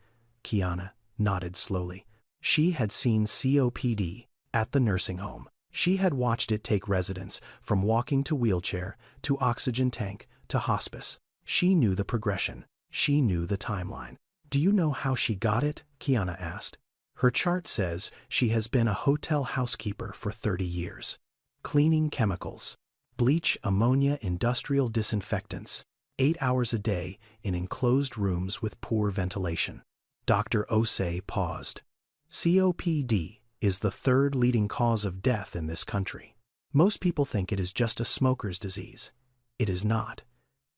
S1: Kiana nodded slowly. She had seen COPD at the nursing home. She had watched it take residents from walking to wheelchair, to oxygen tank, to hospice. She knew the progression. She knew the timeline. "Do you know how she got it?" Kiana asked. "Her chart says she has been a hotel housekeeper for 30 years. Cleaning chemicals. Bleach, ammonia, industrial disinfectants. 8 hours a day in enclosed rooms with poor ventilation." Dr. Osei paused. "COPD is the third leading cause of death in this country. Most people think it is just a smoker's disease. It is not.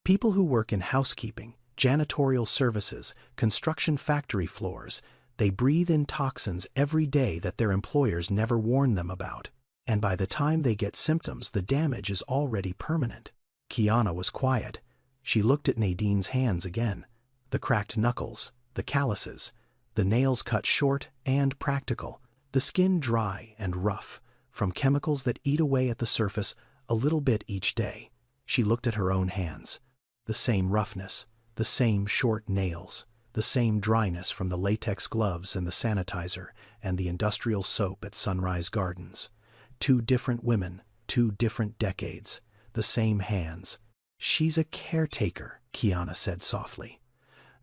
S1: People who work in housekeeping, janitorial services, construction factory floors, they breathe in toxins every day that their employers never warn them about. And by the time they get symptoms, the damage is already permanent." Kiana was quiet. She looked at Nadine's hands again. The cracked knuckles, the calluses, the nails cut short and practical, the skin dry and rough, from chemicals that eat away at the surface a little bit each day. She looked at her own hands. The same roughness, the same short nails, the the same dryness from the latex gloves and the sanitizer and the industrial soap at Sunrise Gardens. 2 different women, 2 different decades, the same hands. "She's a caretaker," Kiana said softly.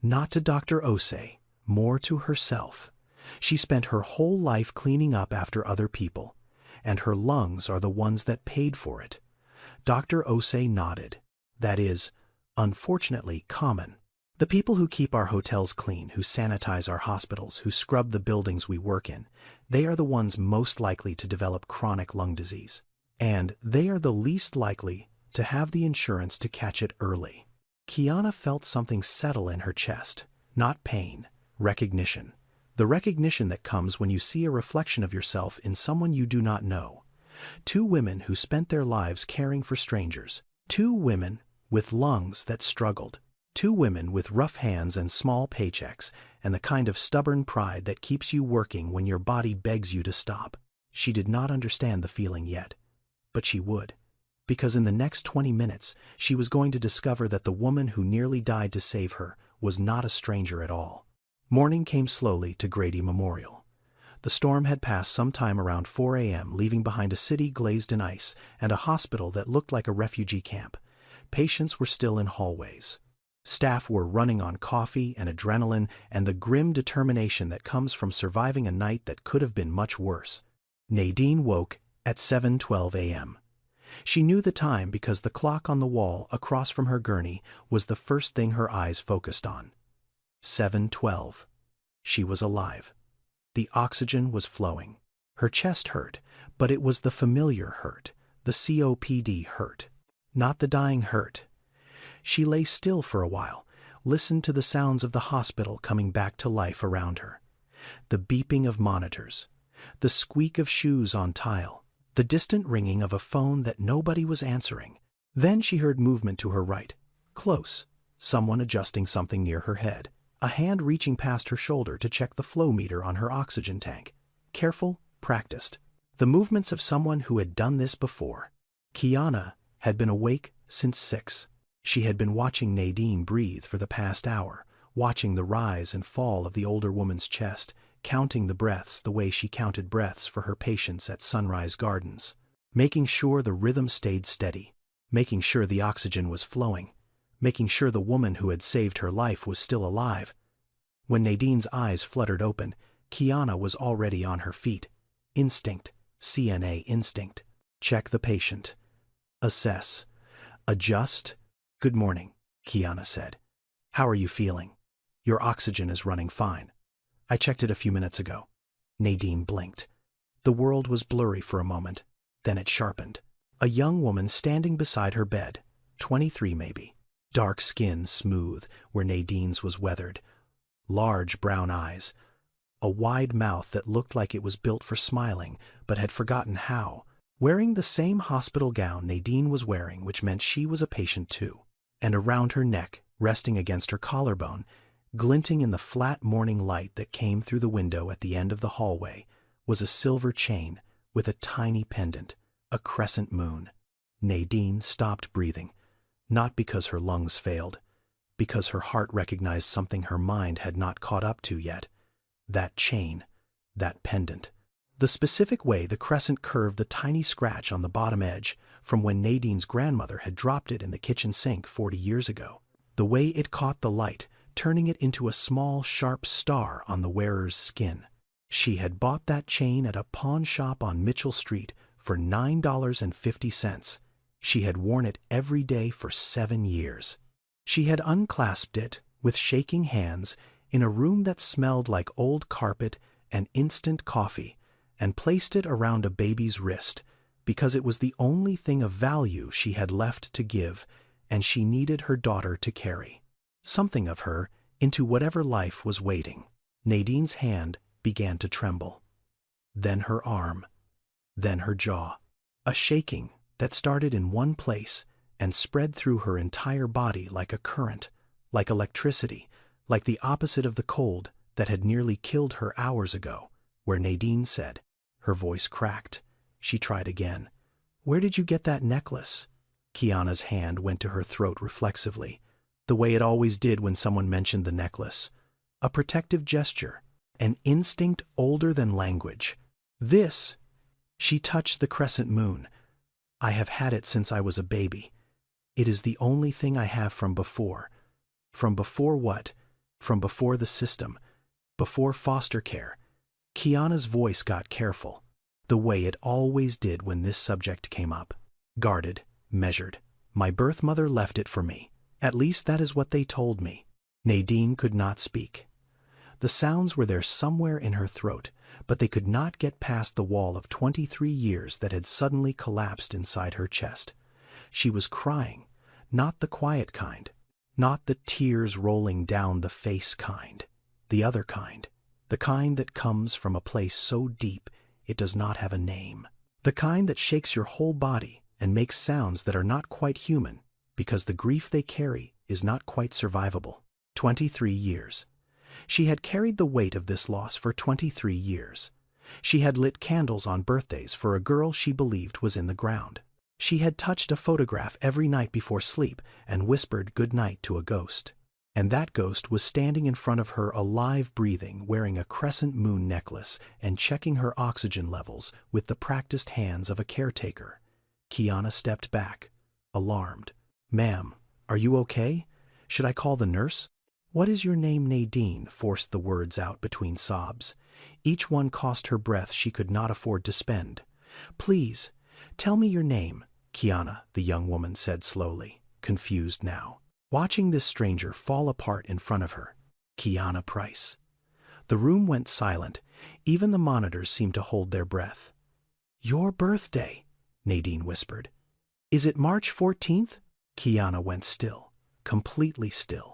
S1: "Not to Dr. Osei, more to herself. She spent her whole life cleaning up after other people, and her lungs are the ones that paid for it." Dr. Osei nodded. "That is, unfortunately, common. The people who keep our hotels clean, who sanitize our hospitals, who scrub the buildings we work in, they are the ones most likely to develop chronic lung disease. And they are the least likely to have the insurance to catch it early." Kiana felt something settle in her chest. Not pain, recognition. The recognition that comes when you see a reflection of yourself in someone you do not know. 2 women who spent their lives caring for strangers. 2 women with lungs that struggled. 2 women with rough hands and small paychecks and the kind of stubborn pride that keeps you working when your body begs you to stop. She did not understand the feeling yet, but she would. Because in the next 20 minutes, she was going to discover that the woman who nearly died to save her was not a stranger at all. Morning came slowly to Grady Memorial. The storm had passed sometime around 4 a.m., leaving behind a city glazed in ice and a hospital that looked like a refugee camp. Patients were still in hallways. Staff were running on coffee and adrenaline and the grim determination that comes from surviving a night that could have been much worse. Nadine woke at 7:12 a.m. She knew the time because the clock on the wall across from her gurney was the first thing her eyes focused on. 7:12. She was alive. The oxygen was flowing. Her chest hurt, but it was the familiar hurt, the COPD hurt, not the dying hurt. She lay still for a while, listened to the sounds of the hospital coming back to life around her. The beeping of monitors, the squeak of shoes on tile, the distant ringing of a phone that nobody was answering. Then she heard movement to her right, close, someone adjusting something near her head, a hand reaching past her shoulder to check the flow meter on her oxygen tank. Careful, practiced. The movements of someone who had done this before. Kiana had been awake since 6. She had been watching Nadine breathe for the past hour, watching the rise and fall of the older woman's chest, counting the breaths the way she counted breaths for her patients at Sunrise Gardens, making sure the rhythm stayed steady, making sure the oxygen was flowing, making sure the woman who had saved her life was still alive. When Nadine's eyes fluttered open, Kiana was already on her feet. Instinct, CNA instinct. Check the patient. Assess. Adjust. "Good morning," Kiana said. "How are you feeling? Your oxygen is running fine. I checked it a few minutes ago." Nadine blinked. The world was blurry for a moment, then it sharpened. A young woman standing beside her bed, 23 maybe. Dark skin smooth where Nadine's was weathered. Large brown eyes. A wide mouth that looked like it was built for smiling, but had forgotten how. Wearing the same hospital gown Nadine was wearing, which meant she was a patient too. And around her neck, resting against her collarbone, glinting in the flat morning light that came through the window at the end of the hallway, was a silver chain with a tiny pendant, a crescent moon. Nadine stopped breathing, not because her lungs failed, because her heart recognized something her mind had not caught up to yet. That chain, that pendant. The specific way the crescent curved the tiny scratch on the bottom edge from when Nadine's grandmother had dropped it in the kitchen sink 40 years ago. The way it caught the light, turning it into a small, sharp star on the wearer's skin. She had bought that chain at a pawn shop on Mitchell Street for $9.50. She had worn it every day for 7 years. She had unclasped it with shaking hands in a room that smelled like old carpet and instant coffee, and placed it around a baby's wrist because it was the only thing of value she had left to give, and she needed her daughter to carry something of her into whatever life was waiting. Nadine's hand began to tremble. Then her arm. Then her jaw. A shaking that started in one place and spread through her entire body like a current, like electricity, like the opposite of the cold that had nearly killed her hours ago, where Nadine said. Her voice cracked. She tried again. "Where did you get that necklace?" Kiana's hand went to her throat reflexively, the way it always did when someone mentioned the necklace. a protective gesture, an instinct older than language. This, she touched the crescent moon. I have had it since I was a baby. It is the only thing I have from before. From before what? From before the system. Before foster care. Kiana's voice got careful, the way it always did when this subject came up. Guarded, measured. My birth mother left it for me. At least that is what they told me. Nadine could not speak. The sounds were there somewhere in her throat, but they could not get past the wall of 23 years that had suddenly collapsed inside her chest. She was crying, not the quiet kind, not the tears rolling down the face kind, the other kind, the kind that comes from a place so deep it does not have a name, the kind that shakes your whole body and makes sounds that are not quite human, because the grief they carry is not quite survivable. 23 years. She had carried the weight of this loss for 23 years. She had lit candles on birthdays for a girl she believed was in the ground. She had touched a photograph every night before sleep and whispered good night to a ghost. And that ghost was standing in front of her, alive, breathing, wearing a crescent moon necklace and checking her oxygen levels with the practiced hands of a caretaker. Kiana stepped back, alarmed. "Ma'am, are you okay? Should I call the nurse?" "What is your name?" Nadine forced the words out between sobs. Each one cost her breath she could not afford to spend. "Please, tell me your name," Kiana, the young woman said slowly, confused now, watching this stranger fall apart in front of her. Kiana Price. The room went silent. Even the monitors seemed to hold their breath. "Your birthday," Nadine whispered. "Is it March 14th? Kiana went still, completely still.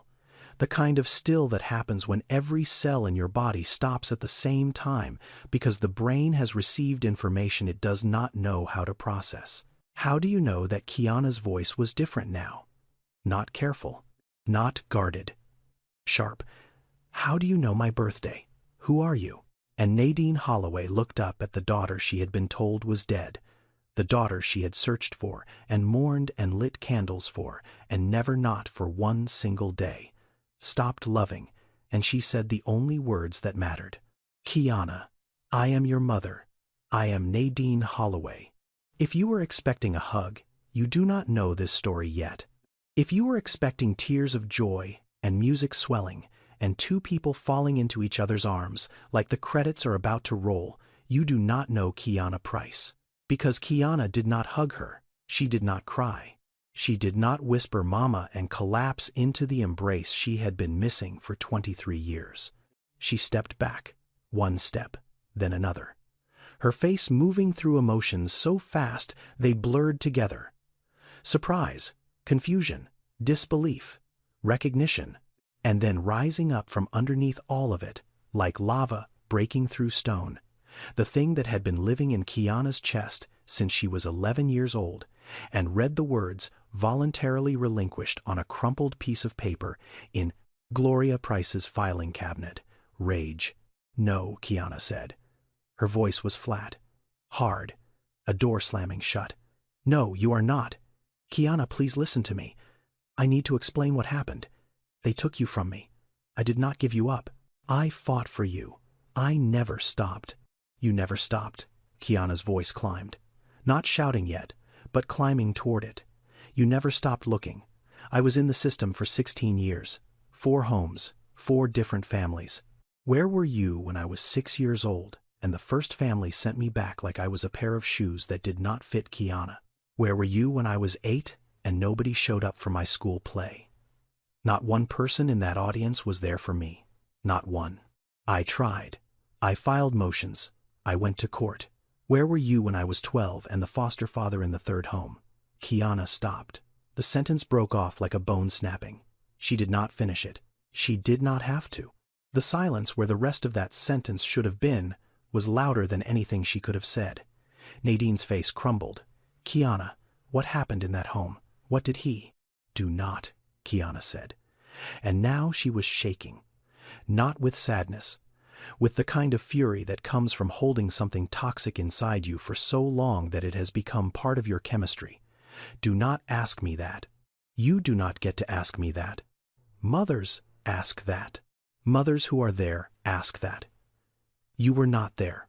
S1: The kind of still that happens when every cell in your body stops at the same time because the brain has received information it does not know how to process. How do you know that Kiana's voice was different now? Not careful, not guarded. Sharp. "How do you know my birthday? Who are you?" And Nadine Holloway looked up at the daughter she had been told was dead, the daughter she had searched for and mourned and lit candles for, and never not for one single day. Stopped loving, and she said the only words that mattered. "Kiana, I am your mother. I am Nadine Holloway. If you were expecting a hug, you do not know this story yet. If you were expecting tears of joy and music swelling and two people falling into each other's arms like the credits are about to roll, you do not know Kiana Price. Because Kiana did not hug her, she did not cry. She did not whisper mama and collapse into the embrace she had been missing for 23 years. She stepped back, one step, then another, her face moving through emotions so fast they blurred together. Surprise, confusion, disbelief, recognition, and then rising up from underneath all of it, like lava breaking through stone, the thing that had been living in Kiana's chest since she was 11 years old, and read the words voluntarily relinquished on a crumpled piece of paper in Gloria Price's filing cabinet. Rage. "No," Kiana said. Her voice was flat, hard, a door slamming shut. "No, you are not. Kiana, please listen to me. I need to explain what happened. They took you from me. I did not give you up. I fought for you. I never stopped." "You never stopped." Kiana's voice climbed. Not shouting yet, but climbing toward it. "You never stopped looking. I was in the system for 16 years. 4 homes, 4 different families. Where were you when I was 6 years old and the first family sent me back like I was a pair of shoes that did not fit Kiana? Where were you when I was 8 and nobody showed up for my school play? Not one person in that audience was there for me. Not one. I tried. I filed motions. I went to court. Where were you when I was 12 and the foster father in the 3rd home?" Kiana stopped. The sentence broke off like a bone snapping. She did not finish it. She did not have to. The silence where the rest of that sentence should have been was louder than anything she could have said. Nadine's face crumbled. "Kiana, what happened in that home? What did he?" "Do not," Kiana said. And now she was shaking. Not with sadness, with the kind of fury that comes from holding something toxic inside you for so long that it has become part of your chemistry. "Do not ask me that. You do not get to ask me that. Mothers ask that." Mothers who are there ask that. You were not there.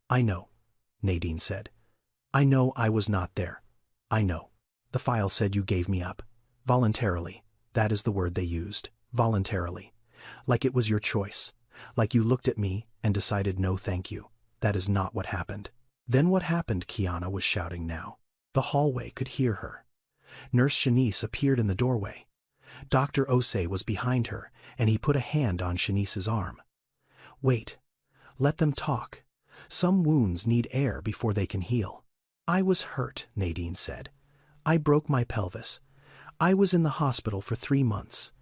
S1: I know, Nadine said. I know I was not there. I know. The file said you gave me up. Voluntarily. That is the word they used. Voluntarily. Like it was your choice. Like you looked at me and decided no thank you. That is not what happened. Then what happened? Kiana was shouting now. The hallway could hear her. Nurse Shanice appeared in the doorway. Dr. Osei was behind her, and he put a hand on Shanice's arm. Wait. Let them talk. Some wounds need air before they can heal. I was hurt, Nadine said. I broke my pelvis. I was in the hospital for 3 months.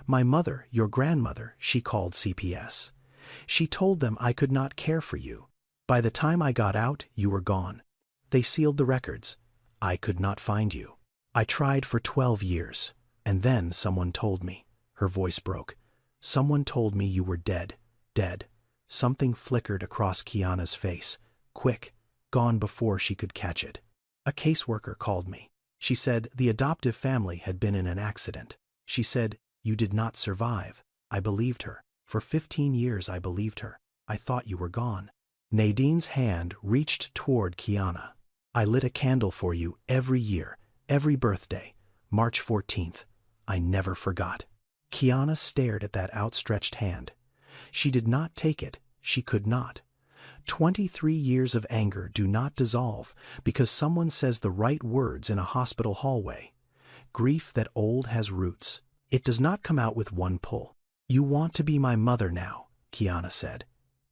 S1: My mother, your grandmother, she called CPS. She told them I could not care for you. By the time I got out, you were gone. They sealed the records. I could not find you. I tried for 12 years, and then someone told me. Her voice broke. Someone told me you were dead. Dead. Something flickered across Kiana's face. Quick. Gone before she could catch it. A caseworker called me. She said the adoptive family had been in an accident. She said, you did not survive. I believed her. For 15 years I believed her. I thought you were gone. Nadine's hand reached toward Kiana. I lit a candle for you every year, every birthday. March 14th. I never forgot. Kiana stared at that outstretched hand. She did not take it. She could not. 23 years of anger do not dissolve because someone says the right words in a hospital hallway. Grief that old has roots. It does not come out with one pull. You want to be my mother now, Kiana said.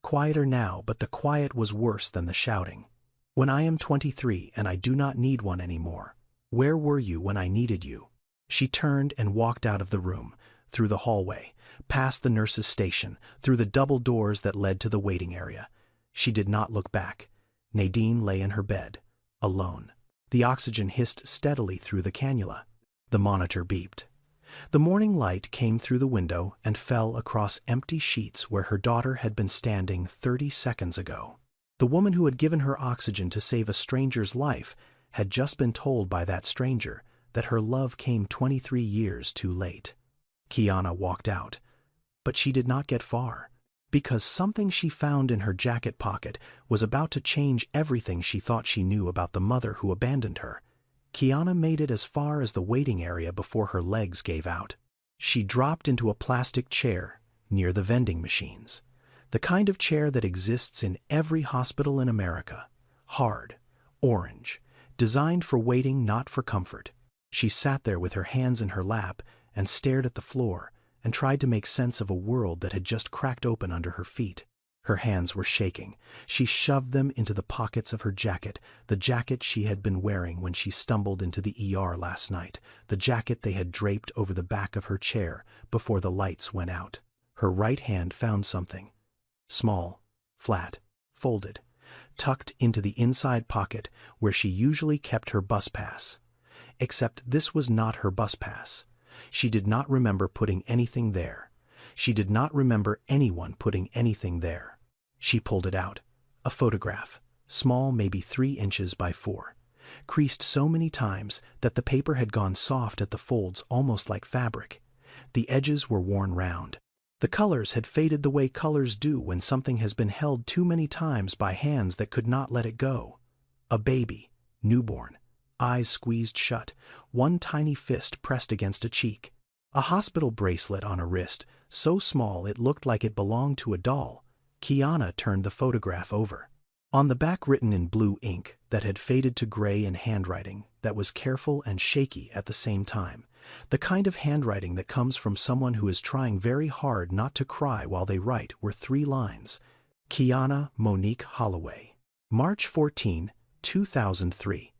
S1: Quieter now, but the quiet was worse than the shouting. When I am 23 and I do not need one anymore, where were you when I needed you? She turned and walked out of the room, through the hallway, past the nurse's station, through the double doors that led to the waiting area. She did not look back. Nadine lay in her bed, alone. The oxygen hissed steadily through the cannula. The monitor beeped. The morning light came through the window and fell across empty sheets where her daughter had been standing 30 seconds ago. The woman who had given her oxygen to save a stranger's life had just been told by that stranger that her love came 23 years too late. Kiana walked out, but she did not get far, because something she found in her jacket pocket was about to change everything she thought she knew about the mother who abandoned her. Kiana made it as far as the waiting area before her legs gave out. She dropped into a plastic chair near the vending machines, the kind of chair that exists in every hospital in America, hard, orange, designed for waiting, not for comfort. She sat there with her hands in her lap and stared at the floor and tried to make sense of a world that had just cracked open under her feet. Her hands were shaking. She shoved them into the pockets of her jacket, the jacket she had been wearing when she stumbled into the ER last night, the jacket they had draped over the back of her chair before the lights went out. Her right hand found something. Small, flat, folded, tucked into the inside pocket where she usually kept her bus pass. Except this was not her bus pass. She did not remember putting anything there. She did not remember anyone putting anything there. She pulled it out. A photograph, small, maybe 3 inches by 4, creased so many times that the paper had gone soft at the folds, almost like fabric. The edges were worn round. The colors had faded the way colors do when something has been held too many times by hands that could not let it go. A baby, newborn, eyes squeezed shut, one tiny fist pressed against a cheek. A hospital bracelet on a wrist, so small it looked like it belonged to a doll. Kiana turned the photograph over. On the back, written in blue ink that had faded to gray in handwriting that was careful and shaky at the same time, the kind of handwriting that comes from someone who is trying very hard not to cry while they write, were 3 lines. Kiana Monique Holloway. March 14, 2003.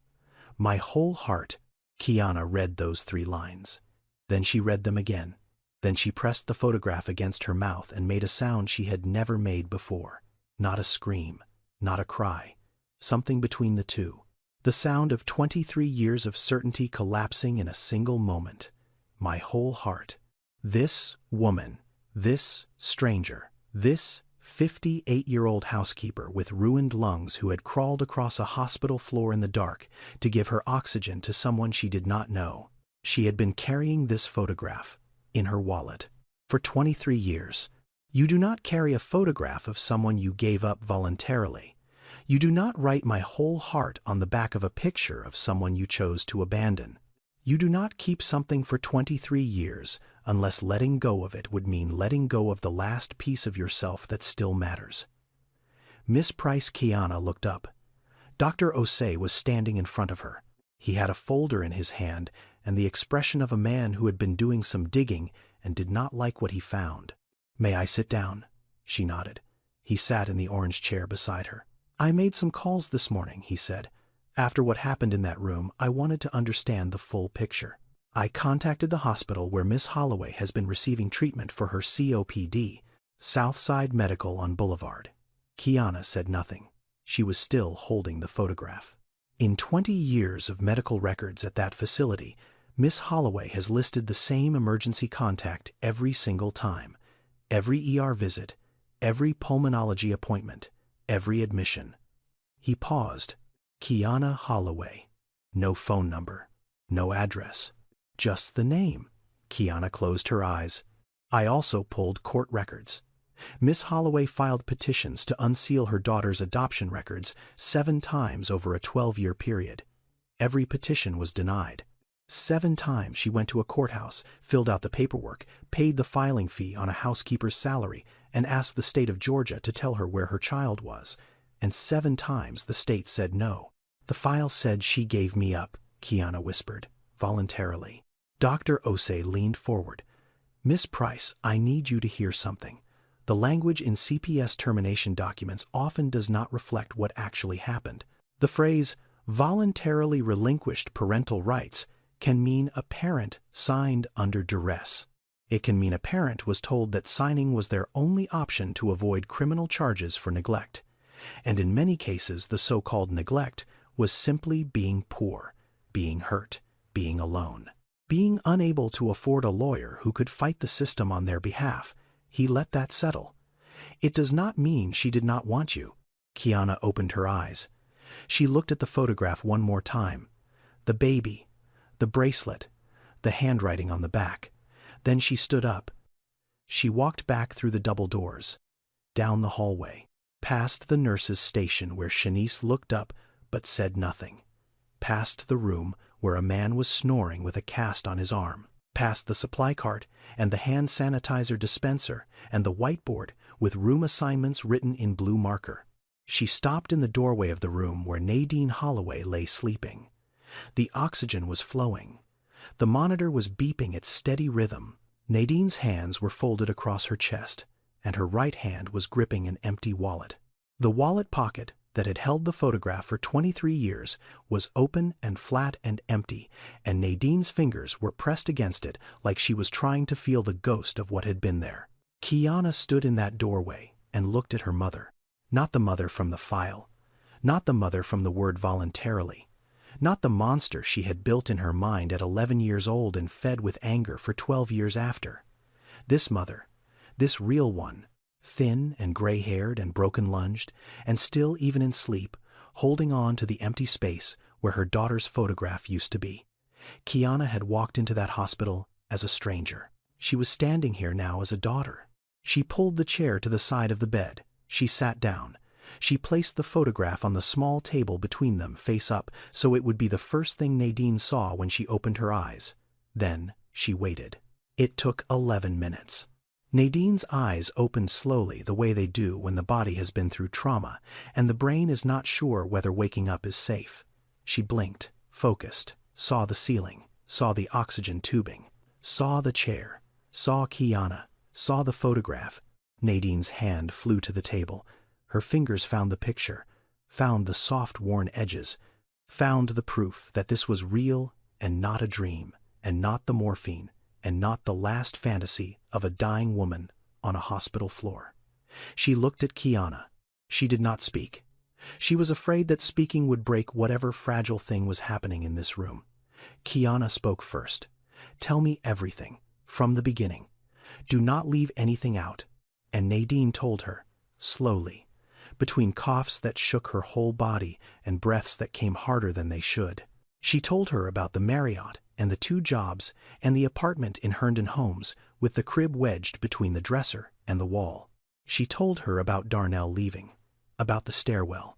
S1: My whole heart. Kiana read those 3 lines. Then she read them again. Then she pressed the photograph against her mouth and made a sound she had never made before. Not a scream, not a cry. Something between the two. The sound of 23 years of certainty collapsing in a single moment. My whole heart. This woman, this stranger, this 58-year-old housekeeper with ruined lungs who had crawled across a hospital floor in the dark to give her oxygen to someone she did not know. She had been carrying this photograph in her wallet for 23 years. You do not carry a photograph of someone you gave up voluntarily. You do not write my whole heart on the back of a picture of someone you chose to abandon. You do not keep something for 23 years unless letting go of it would mean letting go of the last piece of yourself that still matters. Miss Price. Kiana looked up. Dr. Osei was standing in front of her. He had a folder in his hand and the expression of a man who had been doing some digging and did not like what he found. "May I sit down?" She nodded. He sat in the orange chair beside her. "I made some calls this morning," he said. "After what happened in that room, I wanted to understand the full picture. I contacted the hospital where Miss Holloway has been receiving treatment for her COPD, Southside Medical on Boulevard." Kiana said nothing. She was still holding the photograph. In 20 years of medical records at that facility, Miss Holloway has listed the same emergency contact every single time. Every ER visit, every pulmonology appointment, every admission. He paused. Kiana Holloway. No phone number, no address, just the name. Kiana closed her eyes. "I also pulled court records. Miss Holloway filed petitions to unseal her daughter's adoption records 7 times over a 12-year period. Every petition was denied. 7 times she went to a courthouse, filled out the paperwork, paid the filing fee on a housekeeper's salary, and asked the state of Georgia to tell her where her child was. And 7 times the state said no. The file said she gave me up," Kiana whispered, voluntarily. Dr. Osei leaned forward. "Miss Price, I need you to hear something. The language in CPS termination documents often does not reflect what actually happened. The phrase, voluntarily relinquished parental rights, can mean a parent signed under duress. It can mean a parent was told that signing was their only option to avoid criminal charges for neglect. And in many cases, the so-called neglect was simply being poor, being hurt, being alone, being unable to afford a lawyer who could fight the system on their behalf. He let that settle. It does not mean she did not want you." Kiana opened her eyes. She looked at the photograph one more time. The baby, the bracelet, the handwriting on the back. Then she stood up. She walked back through the double doors, down the hallway, past the nurse's station where Shanice looked up but said nothing, past the room where a man was snoring with a cast on his arm, past the supply cart and the hand sanitizer dispenser and the whiteboard with room assignments written in blue marker. She stopped in the doorway of the room where Nadine Holloway lay sleeping. The oxygen was flowing. The monitor was beeping its steady rhythm. Nadine's hands were folded across her chest, and her right hand was gripping an empty wallet. The wallet pocket that had held the photograph for 23 years was open and flat and empty, and Nadine's fingers were pressed against it like she was trying to feel the ghost of what had been there. Kiana stood in that doorway and looked at her mother. Not the mother from the file, not the mother from the word voluntarily, not the monster she had built in her mind at 11 years old and fed with anger for 12 years after. This mother, this real one, thin and gray-haired and broken-lunged, and still even in sleep, holding on to the empty space where her daughter's photograph used to be. Kiana had walked into that hospital as a stranger. She was standing here now as a daughter. She pulled the chair to the side of the bed. She sat down. She placed the photograph on the small table between them face up so it would be the first thing Nadine saw when she opened her eyes. Then she waited. It took 11 minutes. Nadine's eyes opened slowly the way they do when the body has been through trauma and the brain is not sure whether waking up is safe. She blinked, focused, saw the ceiling, saw the oxygen tubing, saw the chair, saw Kiana, saw the photograph. Nadine's hand flew to the table. Her fingers found the picture, found the soft worn edges, found the proof that this was real and not a dream, and not the morphine, and not the last fantasy of a dying woman on a hospital floor. She looked at Kiana. She did not speak. She was afraid that speaking would break whatever fragile thing was happening in this room. Kiana spoke first. "Tell me everything, from the beginning. Do not leave anything out." And Nadine told her, slowly, between coughs that shook her whole body and breaths that came harder than they should. She told her about the Marriott and the 2 jobs and the apartment in Herndon Homes, with the crib wedged between the dresser and the wall. She told her about Darnell leaving, about the stairwell,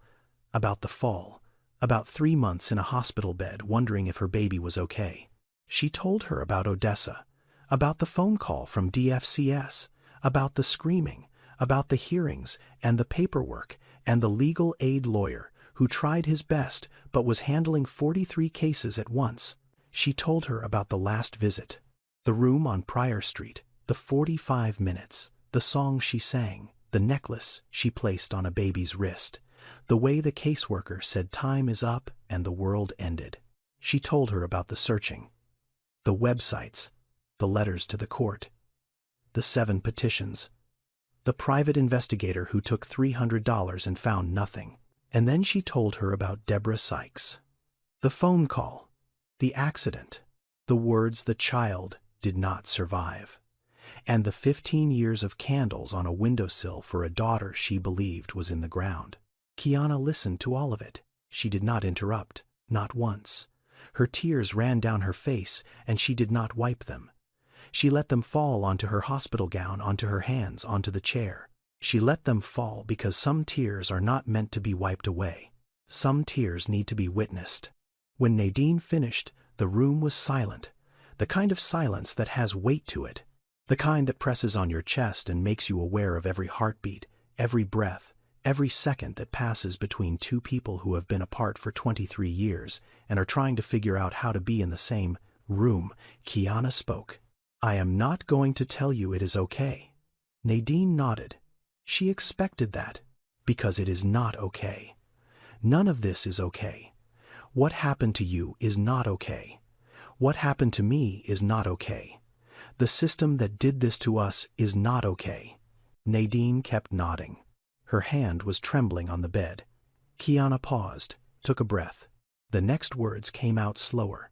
S1: about the fall, about 3 months in a hospital bed wondering if her baby was okay. She told her about Odessa, about the phone call from DFCS, about the screaming, about the hearings and the paperwork and the legal aid lawyer who tried his best but was handling 43 cases at once. She told her about the last visit, the room on Pryor Street, the 45 minutes, the song she sang, the necklace she placed on a baby's wrist, the way the caseworker said time is up and the world ended. She told her about the searching, the websites, the letters to the court, the 7 petitions, the private investigator who took $300 and found nothing. And then she told her about Deborah Sykes, the phone call, the accident, the words the child did not survive, and the 15 years of candles on a windowsill for a daughter she believed was in the ground. Kiana listened to all of it. She did not interrupt, not once. Her tears ran down her face, and she did not wipe them. She let them fall onto her hospital gown, onto her hands, onto the chair. She let them fall because some tears are not meant to be wiped away. Some tears need to be witnessed. When Nadine finished, the room was silent, the kind of silence that has weight to it, the kind that presses on your chest and makes you aware of every heartbeat, every breath, every second that passes between 2 people who have been apart for 23 years and are trying to figure out how to be in the same room. Kiana spoke. "I am not going to tell you it is okay." Nadine nodded. She expected that, because it is not okay. None of this is okay. What happened to you is not okay. What happened to me is not okay. The system that did this to us is not okay. Nadine kept nodding. Her hand was trembling on the bed. Kiana paused, took a breath. The next words came out slower,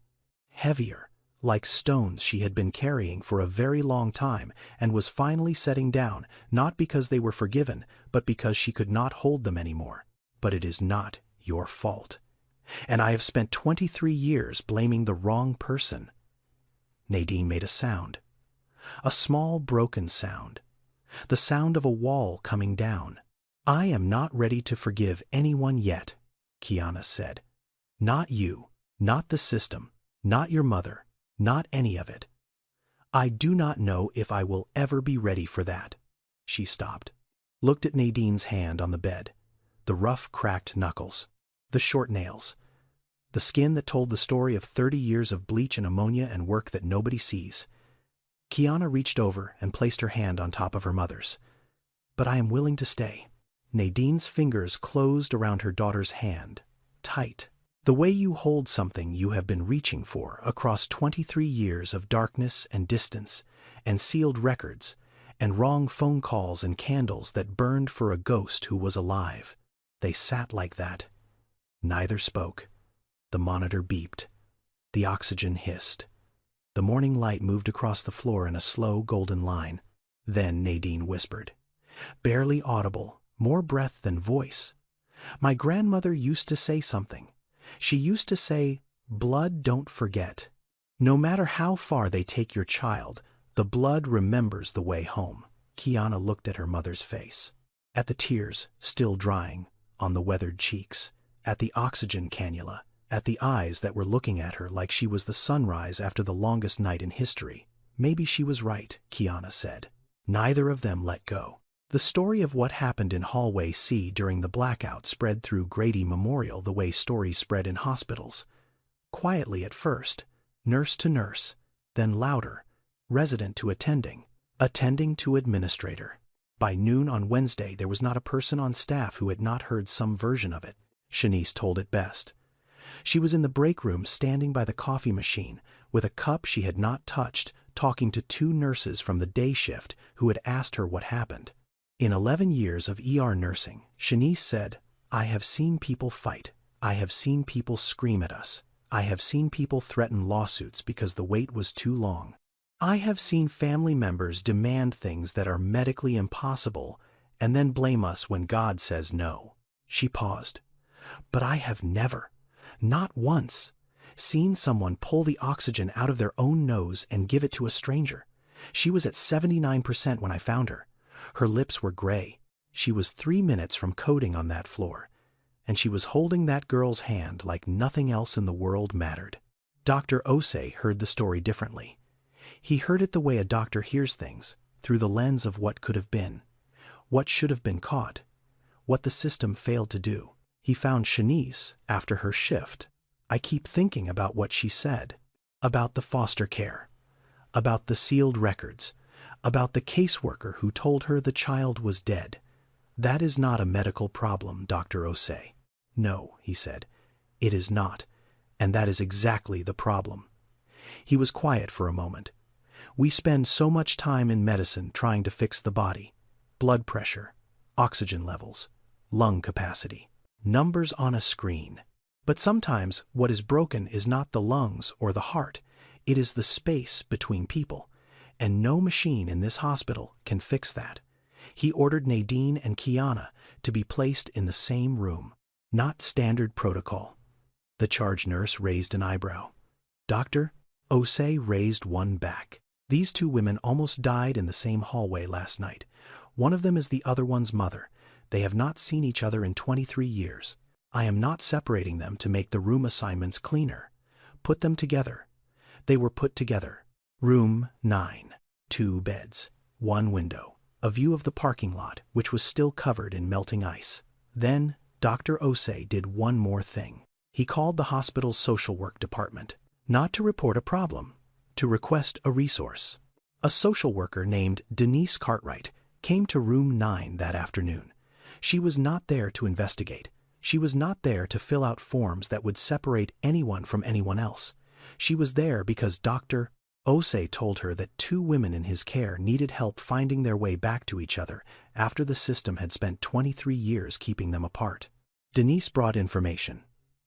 S1: heavier, like stones she had been carrying for a very long time and was finally setting down, not because they were forgiven, but because she could not hold them anymore. "But it is not your fault. And I have spent 23 years blaming the wrong person." Nadine made a sound. A small broken sound. The sound of a wall coming down. "I am not ready to forgive anyone yet," Kiana said. "Not you, not the system, not your mother. Not any of it. I do not know if I will ever be ready for that." She stopped, looked at Nadine's hand on the bed, the rough, cracked knuckles, the short nails, the skin that told the story of 30 years of bleach and ammonia and work that nobody sees. Kiana reached over and placed her hand on top of her mother's. "But I am willing to stay." Nadine's fingers closed around her daughter's hand, tight. The way you hold something you have been reaching for across 23 years of darkness and distance, and sealed records, and wrong phone calls and candles that burned for a ghost who was alive. They sat like that. Neither spoke. The monitor beeped. The oxygen hissed. The morning light moved across the floor in a slow golden line. Then Nadine whispered, barely audible, more breath than voice. "My grandmother used to say something. She used to say, 'Blood don't forget.' No matter how far they take your child, the blood remembers the way home." Kiana looked at her mother's face, at the tears still drying on the weathered cheeks, at the oxygen cannula, at the eyes that were looking at her like she was the sunrise after the longest night in history. "Maybe she was right," Kiana said. Neither of them let go. The story of what happened in Hallway C during the blackout spread through Grady Memorial the way stories spread in hospitals. Quietly at first, nurse to nurse, then louder, resident to attending, attending to administrator. By noon on Wednesday there was not a person on staff who had not heard some version of it. Shanice told it best. She was in the break room standing by the coffee machine with a cup she had not touched, talking to 2 nurses from the day shift who had asked her what happened. In 11 years of ER nursing, Shanice said, "I have seen people fight. I have seen people scream at us. I have seen people threaten lawsuits because the wait was too long. I have seen family members demand things that are medically impossible and then blame us when God says no." She paused. "But I have never, not once, seen someone pull the oxygen out of their own nose and give it to a stranger. She was at 79% when I found her. Her lips were gray. She was 3 minutes from coding on that floor. And she was holding that girl's hand like nothing else in the world mattered. Dr. Osei heard the story differently. He heard it the way a doctor hears things, through the lens of what could have been, what should have been caught, what the system failed to do. He found Shanice after her shift. I keep thinking about what she said, about the foster care, about the sealed records, about the caseworker who told her the child was dead. That is not a medical problem, Dr. Osei. No, he said, it is not, and that is exactly the problem. He was quiet for a moment. We spend so much time in medicine trying to fix the body, blood pressure, oxygen levels, lung capacity, numbers on a screen. But sometimes what is broken is not the lungs or the heart, it is the space between people, and no machine in this hospital can fix that. He ordered Nadine and Kiana to be placed in the same room. Not standard protocol. The charge nurse raised an eyebrow. Dr. Osei raised one back. These two women almost died in the same hallway last night. One of them is the other one's mother. They have not seen each other in 23 years. I am not separating them to make the room assignments cleaner. Put them together. They were put together. Room 9. 2 beds. 1 window. A view of the parking lot, which was still covered in melting ice. Then, Dr. Osei did one more thing. He called the hospital's social work department, not to report a problem, to request a resource. A social worker named Denise Cartwright came to room 9 that afternoon. She was not there to investigate. She was not there to fill out forms that would separate anyone from anyone else. She was there because Dr. Osei told her that 2 women in his care needed help finding their way back to each other after the system had spent 23 years keeping them apart. Denise brought information.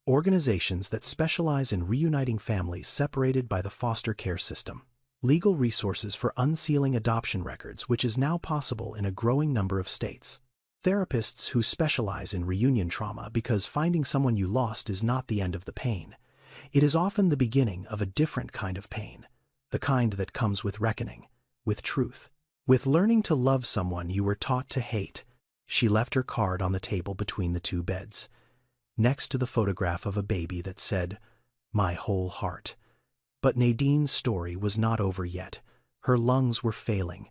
S1: Organizations that specialize in reuniting families separated by the foster care system. Legal resources for unsealing adoption records, which is now possible in a growing number of states. Therapists who specialize in reunion trauma because finding someone you lost is not the end of the pain. It is often the beginning of a different kind of pain, the kind that comes with reckoning, with truth, with learning to love someone you were taught to hate. She left her card on the table between the 2 beds, next to the photograph of a baby that said, "My whole heart." But Nadine's story was not over yet. Her lungs were failing.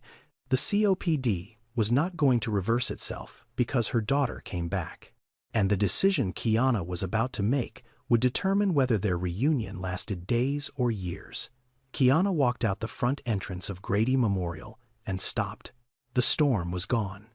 S1: The COPD was not going to reverse itself because her daughter came back. And the decision Kiana was about to make would determine whether their reunion lasted days or years. Kiana walked out the front entrance of Grady Memorial and stopped. The storm was gone.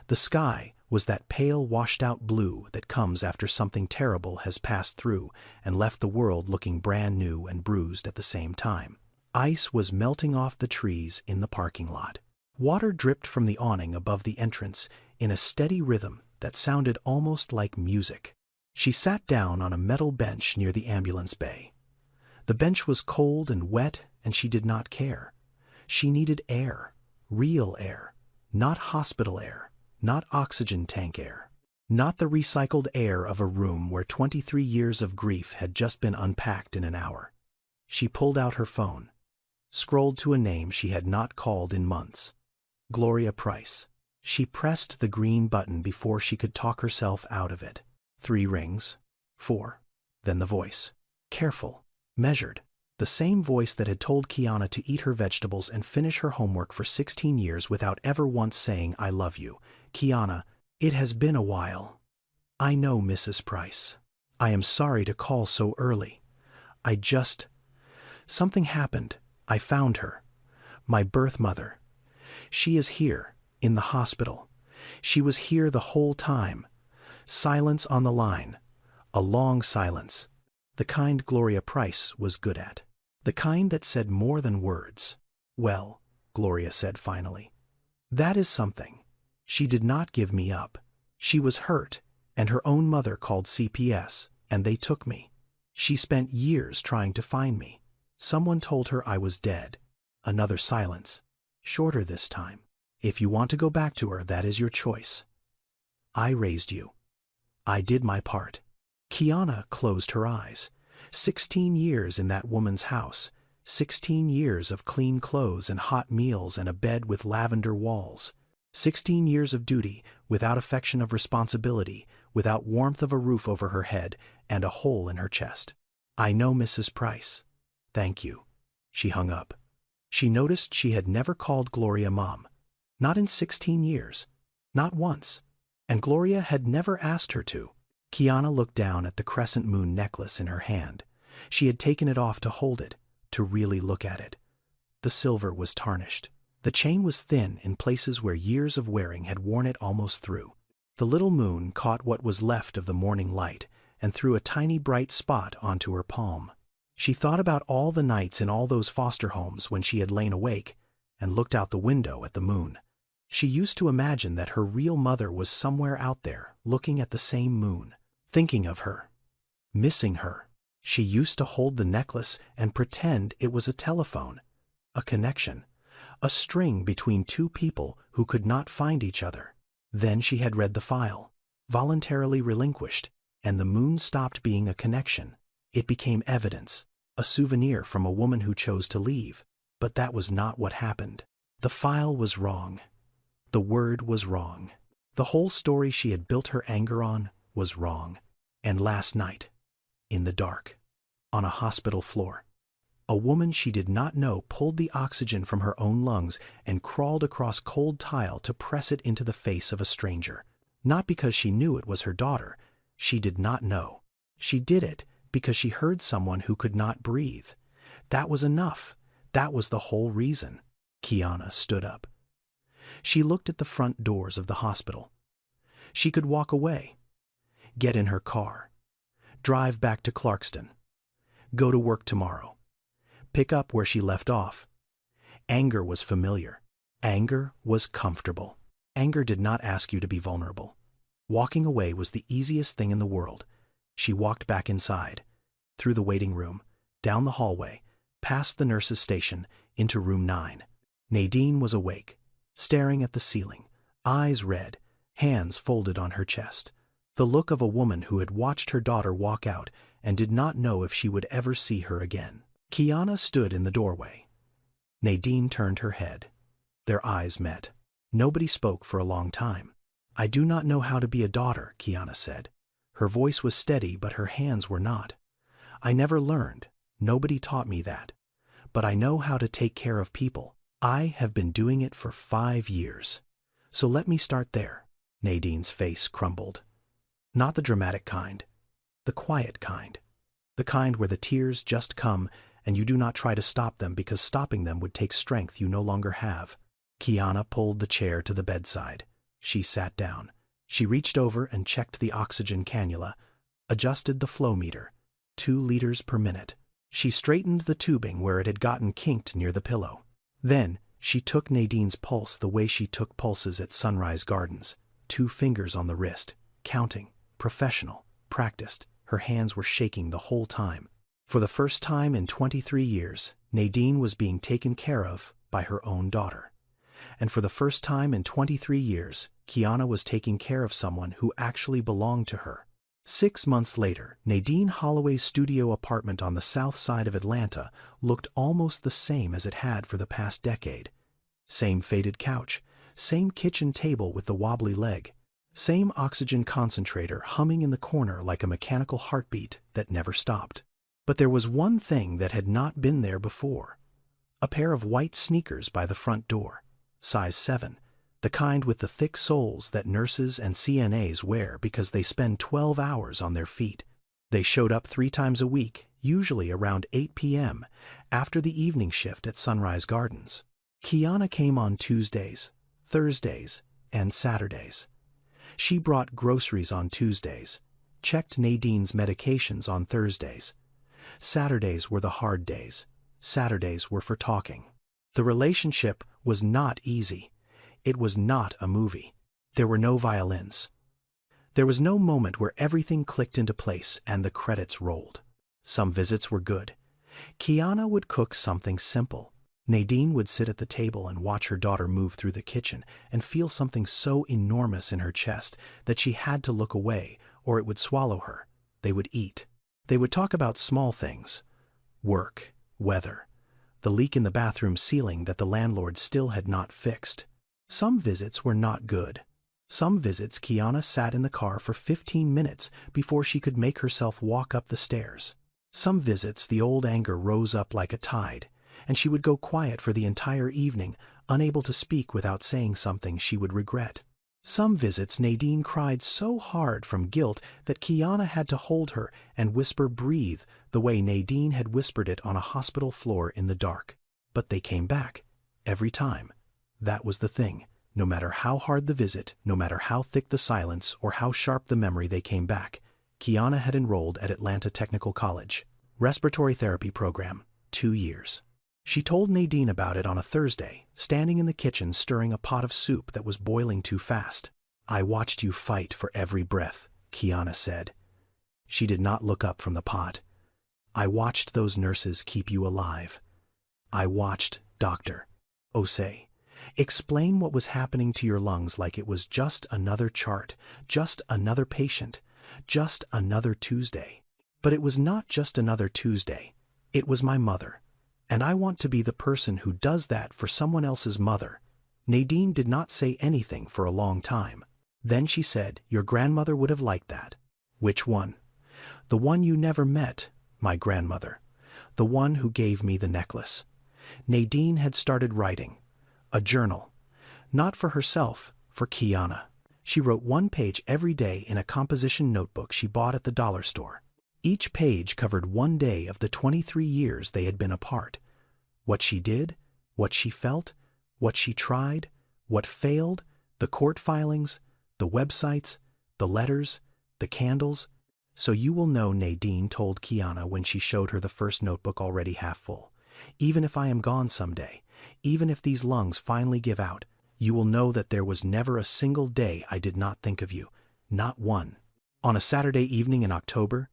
S1: The sky was that pale washed-out blue that comes after something terrible has passed through and left the world looking brand new and bruised at the same time. Ice was melting off the trees in the parking lot. Water dripped from the awning above the entrance in a steady rhythm that sounded almost like music. She sat down on a metal bench near the ambulance bay. The bench was cold and wet, and she did not care. She needed air, real air, not hospital air, not oxygen tank air, not the recycled air of a room where 23 years of grief had just been unpacked in an hour. She pulled out her phone, scrolled to a name she had not called in months. Gloria Price. She pressed the green button before she could talk herself out of it. 3 rings. 4. Then the voice. Careful. Measured. The same voice that had told Kiana to eat her vegetables and finish her homework for 16 years without ever once saying, "I love you." Kiana, it has been a while. I know, Mrs. Price. I am sorry to call so early. Something happened. I found her. My birth mother. She is here, in the hospital. She was here the whole time. Silence on the line. A long silence. The kind Gloria Price was good at. The kind that said more than words. Well, Gloria said finally. That is something. She did not give me up. She was hurt, and her own mother called CPS, and they took me. She spent years trying to find me. Someone told her I was dead. Another silence. Shorter this time. If you want to go back to her, that is your choice. I raised you. I did my part. Kiana closed her eyes. 16 years in that woman's house. 16 years of clean clothes and hot meals and a bed with lavender walls. 16 years of duty, without affection of responsibility, without warmth of a roof over her head and a hole in her chest. "I know, Mrs. Price. Thank you." She hung up. She noticed she had never called Gloria Mom. Not in 16 years. Not once. And Gloria had never asked her to. Kiana looked down at the crescent moon necklace in her hand. She had taken it off to hold it, to really look at it. The silver was tarnished. The chain was thin in places where years of wearing had worn it almost through. The little moon caught what was left of the morning light and threw a tiny bright spot onto her palm. She thought about all the nights in all those foster homes when she had lain awake and looked out the window at the moon. She used to imagine that her real mother was somewhere out there looking at the same moon, thinking of her, missing her. She used to hold the necklace and pretend it was a telephone, a connection, a string between two people who could not find each other. Then she had read the file, voluntarily relinquished, and the moon stopped being a connection. It became evidence, a souvenir from a woman who chose to leave. But that was not what happened. The file was wrong. The word was wrong. The whole story she had built her anger on was wrong. And last night, in the dark, on a hospital floor, a woman she did not know pulled the oxygen from her own lungs and crawled across cold tile to press it into the face of a stranger. Not because she knew it was her daughter. She did not know. She did it because she heard someone who could not breathe. That was enough. That was the whole reason. Kiana stood up. She looked at the front doors of the hospital. She could walk away, get in her car, drive back to Clarkston, go to work tomorrow, pick up where she left off. Anger was familiar. Anger was comfortable. Anger did not ask you to be vulnerable. Walking away was the easiest thing in the world. She walked back inside, through the waiting room, down the hallway, past the nurse's station, into room 9. Nadine was awake, staring at the ceiling, eyes red, hands folded on her chest. The look of a woman who had watched her daughter walk out and did not know if she would ever see her again. Kiana stood in the doorway. Nadine turned her head. Their eyes met. Nobody spoke for a long time. "I do not know how to be a daughter," Kiana said. Her voice was steady, but her hands were not. "I never learned. Nobody taught me that. But I know how to take care of people. I have been doing it for 5 years. So let me start there." Nadine's face crumbled. Not the dramatic kind. The quiet kind. The kind where the tears just come and you do not try to stop them because stopping them would take strength you no longer have. Kiana pulled the chair to the bedside. She sat down. She reached over and checked the oxygen cannula, adjusted the flow meter, 2 liters per minute. She straightened the tubing where it had gotten kinked near the pillow. Then she took Nadine's pulse the way she took pulses at Sunrise Gardens, 2 fingers on the wrist, counting, professional, practiced. Her hands were shaking the whole time. For the first time in 23 years, Nadine was being taken care of by her own daughter. And for the first time in 23 years, Kiana was taking care of someone who actually belonged to her. 6 months later, Nadine Holloway's studio apartment on the south side of Atlanta looked almost the same as it had for the past decade. Same faded couch, same kitchen table with the wobbly leg, same oxygen concentrator humming in the corner like a mechanical heartbeat that never stopped. But there was one thing that had not been there before. A pair of white sneakers by the front door, size 7, the kind with the thick soles that nurses and CNAs wear because they spend 12 hours on their feet. They showed up 3 times a week, usually around 8 p.m., after the evening shift at Sunrise Gardens. Kiana came on Tuesdays, Thursdays, and Saturdays. She brought groceries on Tuesdays, checked Nadine's medications on Thursdays. Saturdays were the hard days. Saturdays were for talking. The relationship was not easy. It was not a movie. There were no violins. There was no moment where everything clicked into place and the credits rolled. Some visits were good. Kiana would cook something simple. Nadine would sit at the table and watch her daughter move through the kitchen and feel something so enormous in her chest that she had to look away or it would swallow her. They would eat. They would talk about small things. Work, weather, the leak in the bathroom ceiling that the landlord still had not fixed. Some visits were not good. Some visits Kiana sat in the car for 15 minutes before she could make herself walk up the stairs. Some visits the old anger rose up like a tide, and she would go quiet for the entire evening, unable to speak without saying something she would regret. Some visits Nadine cried so hard from guilt that Kiana had to hold her and whisper "breathe" the way Nadine had whispered it on a hospital floor in the dark. But they came back. Every time. That was the thing. No matter how hard the visit, no matter how thick the silence or how sharp the memory, they came back. Kiana had enrolled at Atlanta Technical College. Respiratory therapy program. 2 years. She told Nadine about it on a Thursday, standing in the kitchen stirring a pot of soup that was boiling too fast. "I watched you fight for every breath," Kiana said. She did not look up from the pot. "I watched those nurses keep you alive. I watched, Dr. Osei, explain what was happening to your lungs like it was just another chart, just another patient, just another Tuesday. But it was not just another Tuesday. It was my mother. And I want to be the person who does that for someone else's mother." Nadine did not say anything for a long time. Then she said, "Your grandmother would have liked that." "Which one?" "The one you never met, my grandmother. The one who gave me the necklace." Nadine had started writing. A journal. Not for herself, for Kiana. She wrote 1 page every day in a composition notebook she bought at the dollar store. Each page covered 1 day of the 23 years they had been apart. What she did, what she felt, what she tried, what failed, the court filings, the websites, the letters, the candles. "So you will know," Nadine told Kiana when she showed her the first notebook already half full. "Even if I am gone someday, even if these lungs finally give out, you will know that there was never a single day I did not think of you. Not one." On a Saturday evening in October,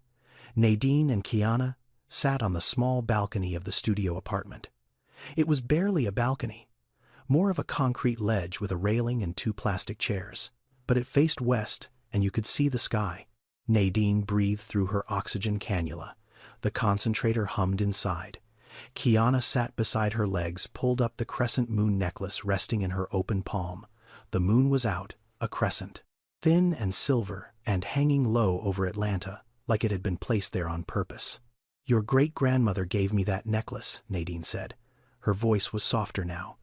S1: Nadine and Kiana sat on the small balcony of the studio apartment. It was barely a balcony, more of a concrete ledge with a railing and 2 plastic chairs. But it faced west, and you could see the sky. Nadine breathed through her oxygen cannula. The concentrator hummed inside. Kiana sat beside her legs, pulled up the crescent moon necklace resting in her open palm. The moon was out, a crescent, thin and silver and hanging low over Atlanta, like it had been placed there on purpose. "Your great-grandmother gave me that necklace," Nadine said. Her voice was softer now.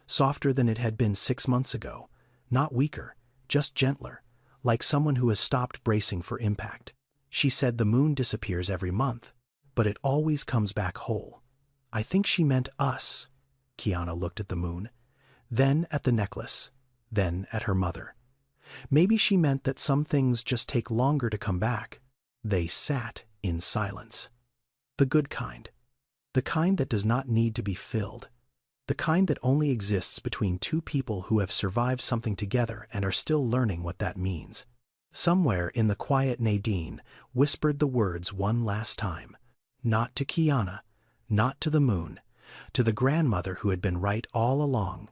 S1: Softer than it had been 6 months ago. Not weaker, just gentler, like someone who has stopped bracing for impact. She said, "The moon disappears every month, but it always comes back whole." I think she meant us. Kiana looked at the moon, then at the necklace, then at her mother. Maybe she meant that some things just take longer to come back. They sat in silence. The good kind. The kind that does not need to be filled. The kind that only exists between 2 people who have survived something together and are still learning what that means. Somewhere in the quiet, Nadine whispered the words one last time. Not to Kiana, not to the moon, to the grandmother who had been right all along.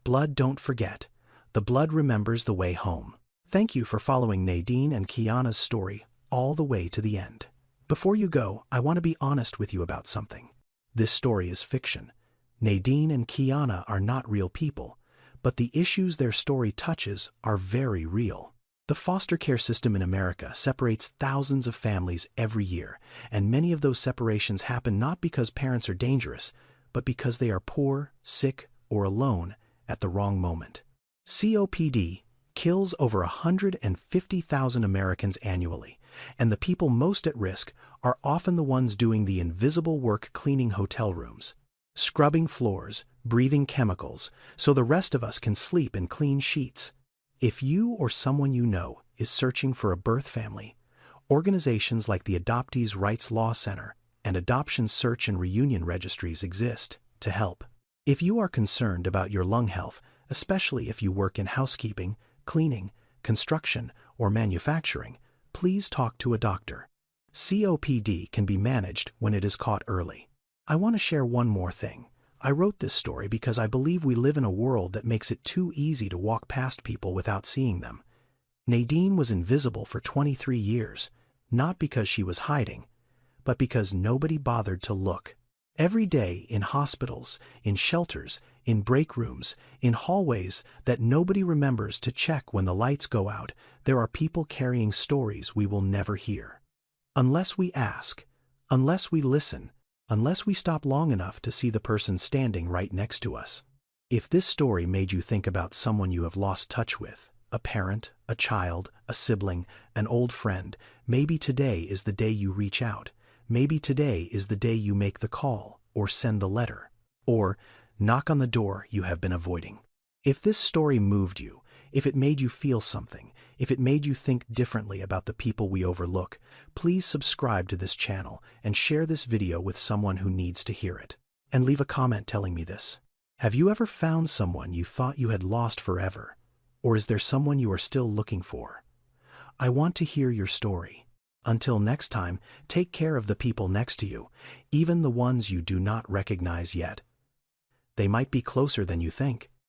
S1: Blood don't forget. The blood remembers the way home. Thank you for following Nadine and Kiana's story all the way to the end. Before you go, I want to be honest with you about something. This story is fiction. Nadine and Kiana are not real people, but the issues their story touches are very real. The foster care system in America separates thousands of families every year, and many of those separations happen not because parents are dangerous, but because they are poor, sick, or alone at the wrong moment. COPD kills over 150,000 Americans annually, and the people most at risk are often the ones doing the invisible work, cleaning hotel rooms, scrubbing floors, breathing chemicals, so the rest of us can sleep in clean sheets. If you or someone you know is searching for a birth family, organizations like the Adoptees' Rights Law Center and Adoption Search and Reunion Registries exist to help. If you are concerned about your lung health, especially if you work in housekeeping, cleaning, construction, or manufacturing, please talk to a doctor. COPD can be managed when it is caught early. I want to share one more thing. I wrote this story because I believe we live in a world that makes it too easy to walk past people without seeing them. Nadine was invisible for 23 years, not because she was hiding, but because nobody bothered to look. Every day in hospitals, in shelters, in break rooms, in hallways that nobody remembers to check when the lights go out, there are people carrying stories we will never hear. Unless we ask, unless we listen, unless we stop long enough to see the person standing right next to us. If this story made you think about someone you have lost touch with, a parent, a child, a sibling, an old friend, maybe today is the day you reach out. Maybe today is the day you make the call, or send the letter, or knock on the door you have been avoiding. If this story moved you, if it made you feel something, if it made you think differently about the people we overlook, please subscribe to this channel and share this video with someone who needs to hear it. And leave a comment telling me this. Have you ever found someone you thought you had lost forever? Or is there someone you are still looking for? I want to hear your story. Until next time, take care of the people next to you, even the ones you do not recognize yet. They might be closer than you think.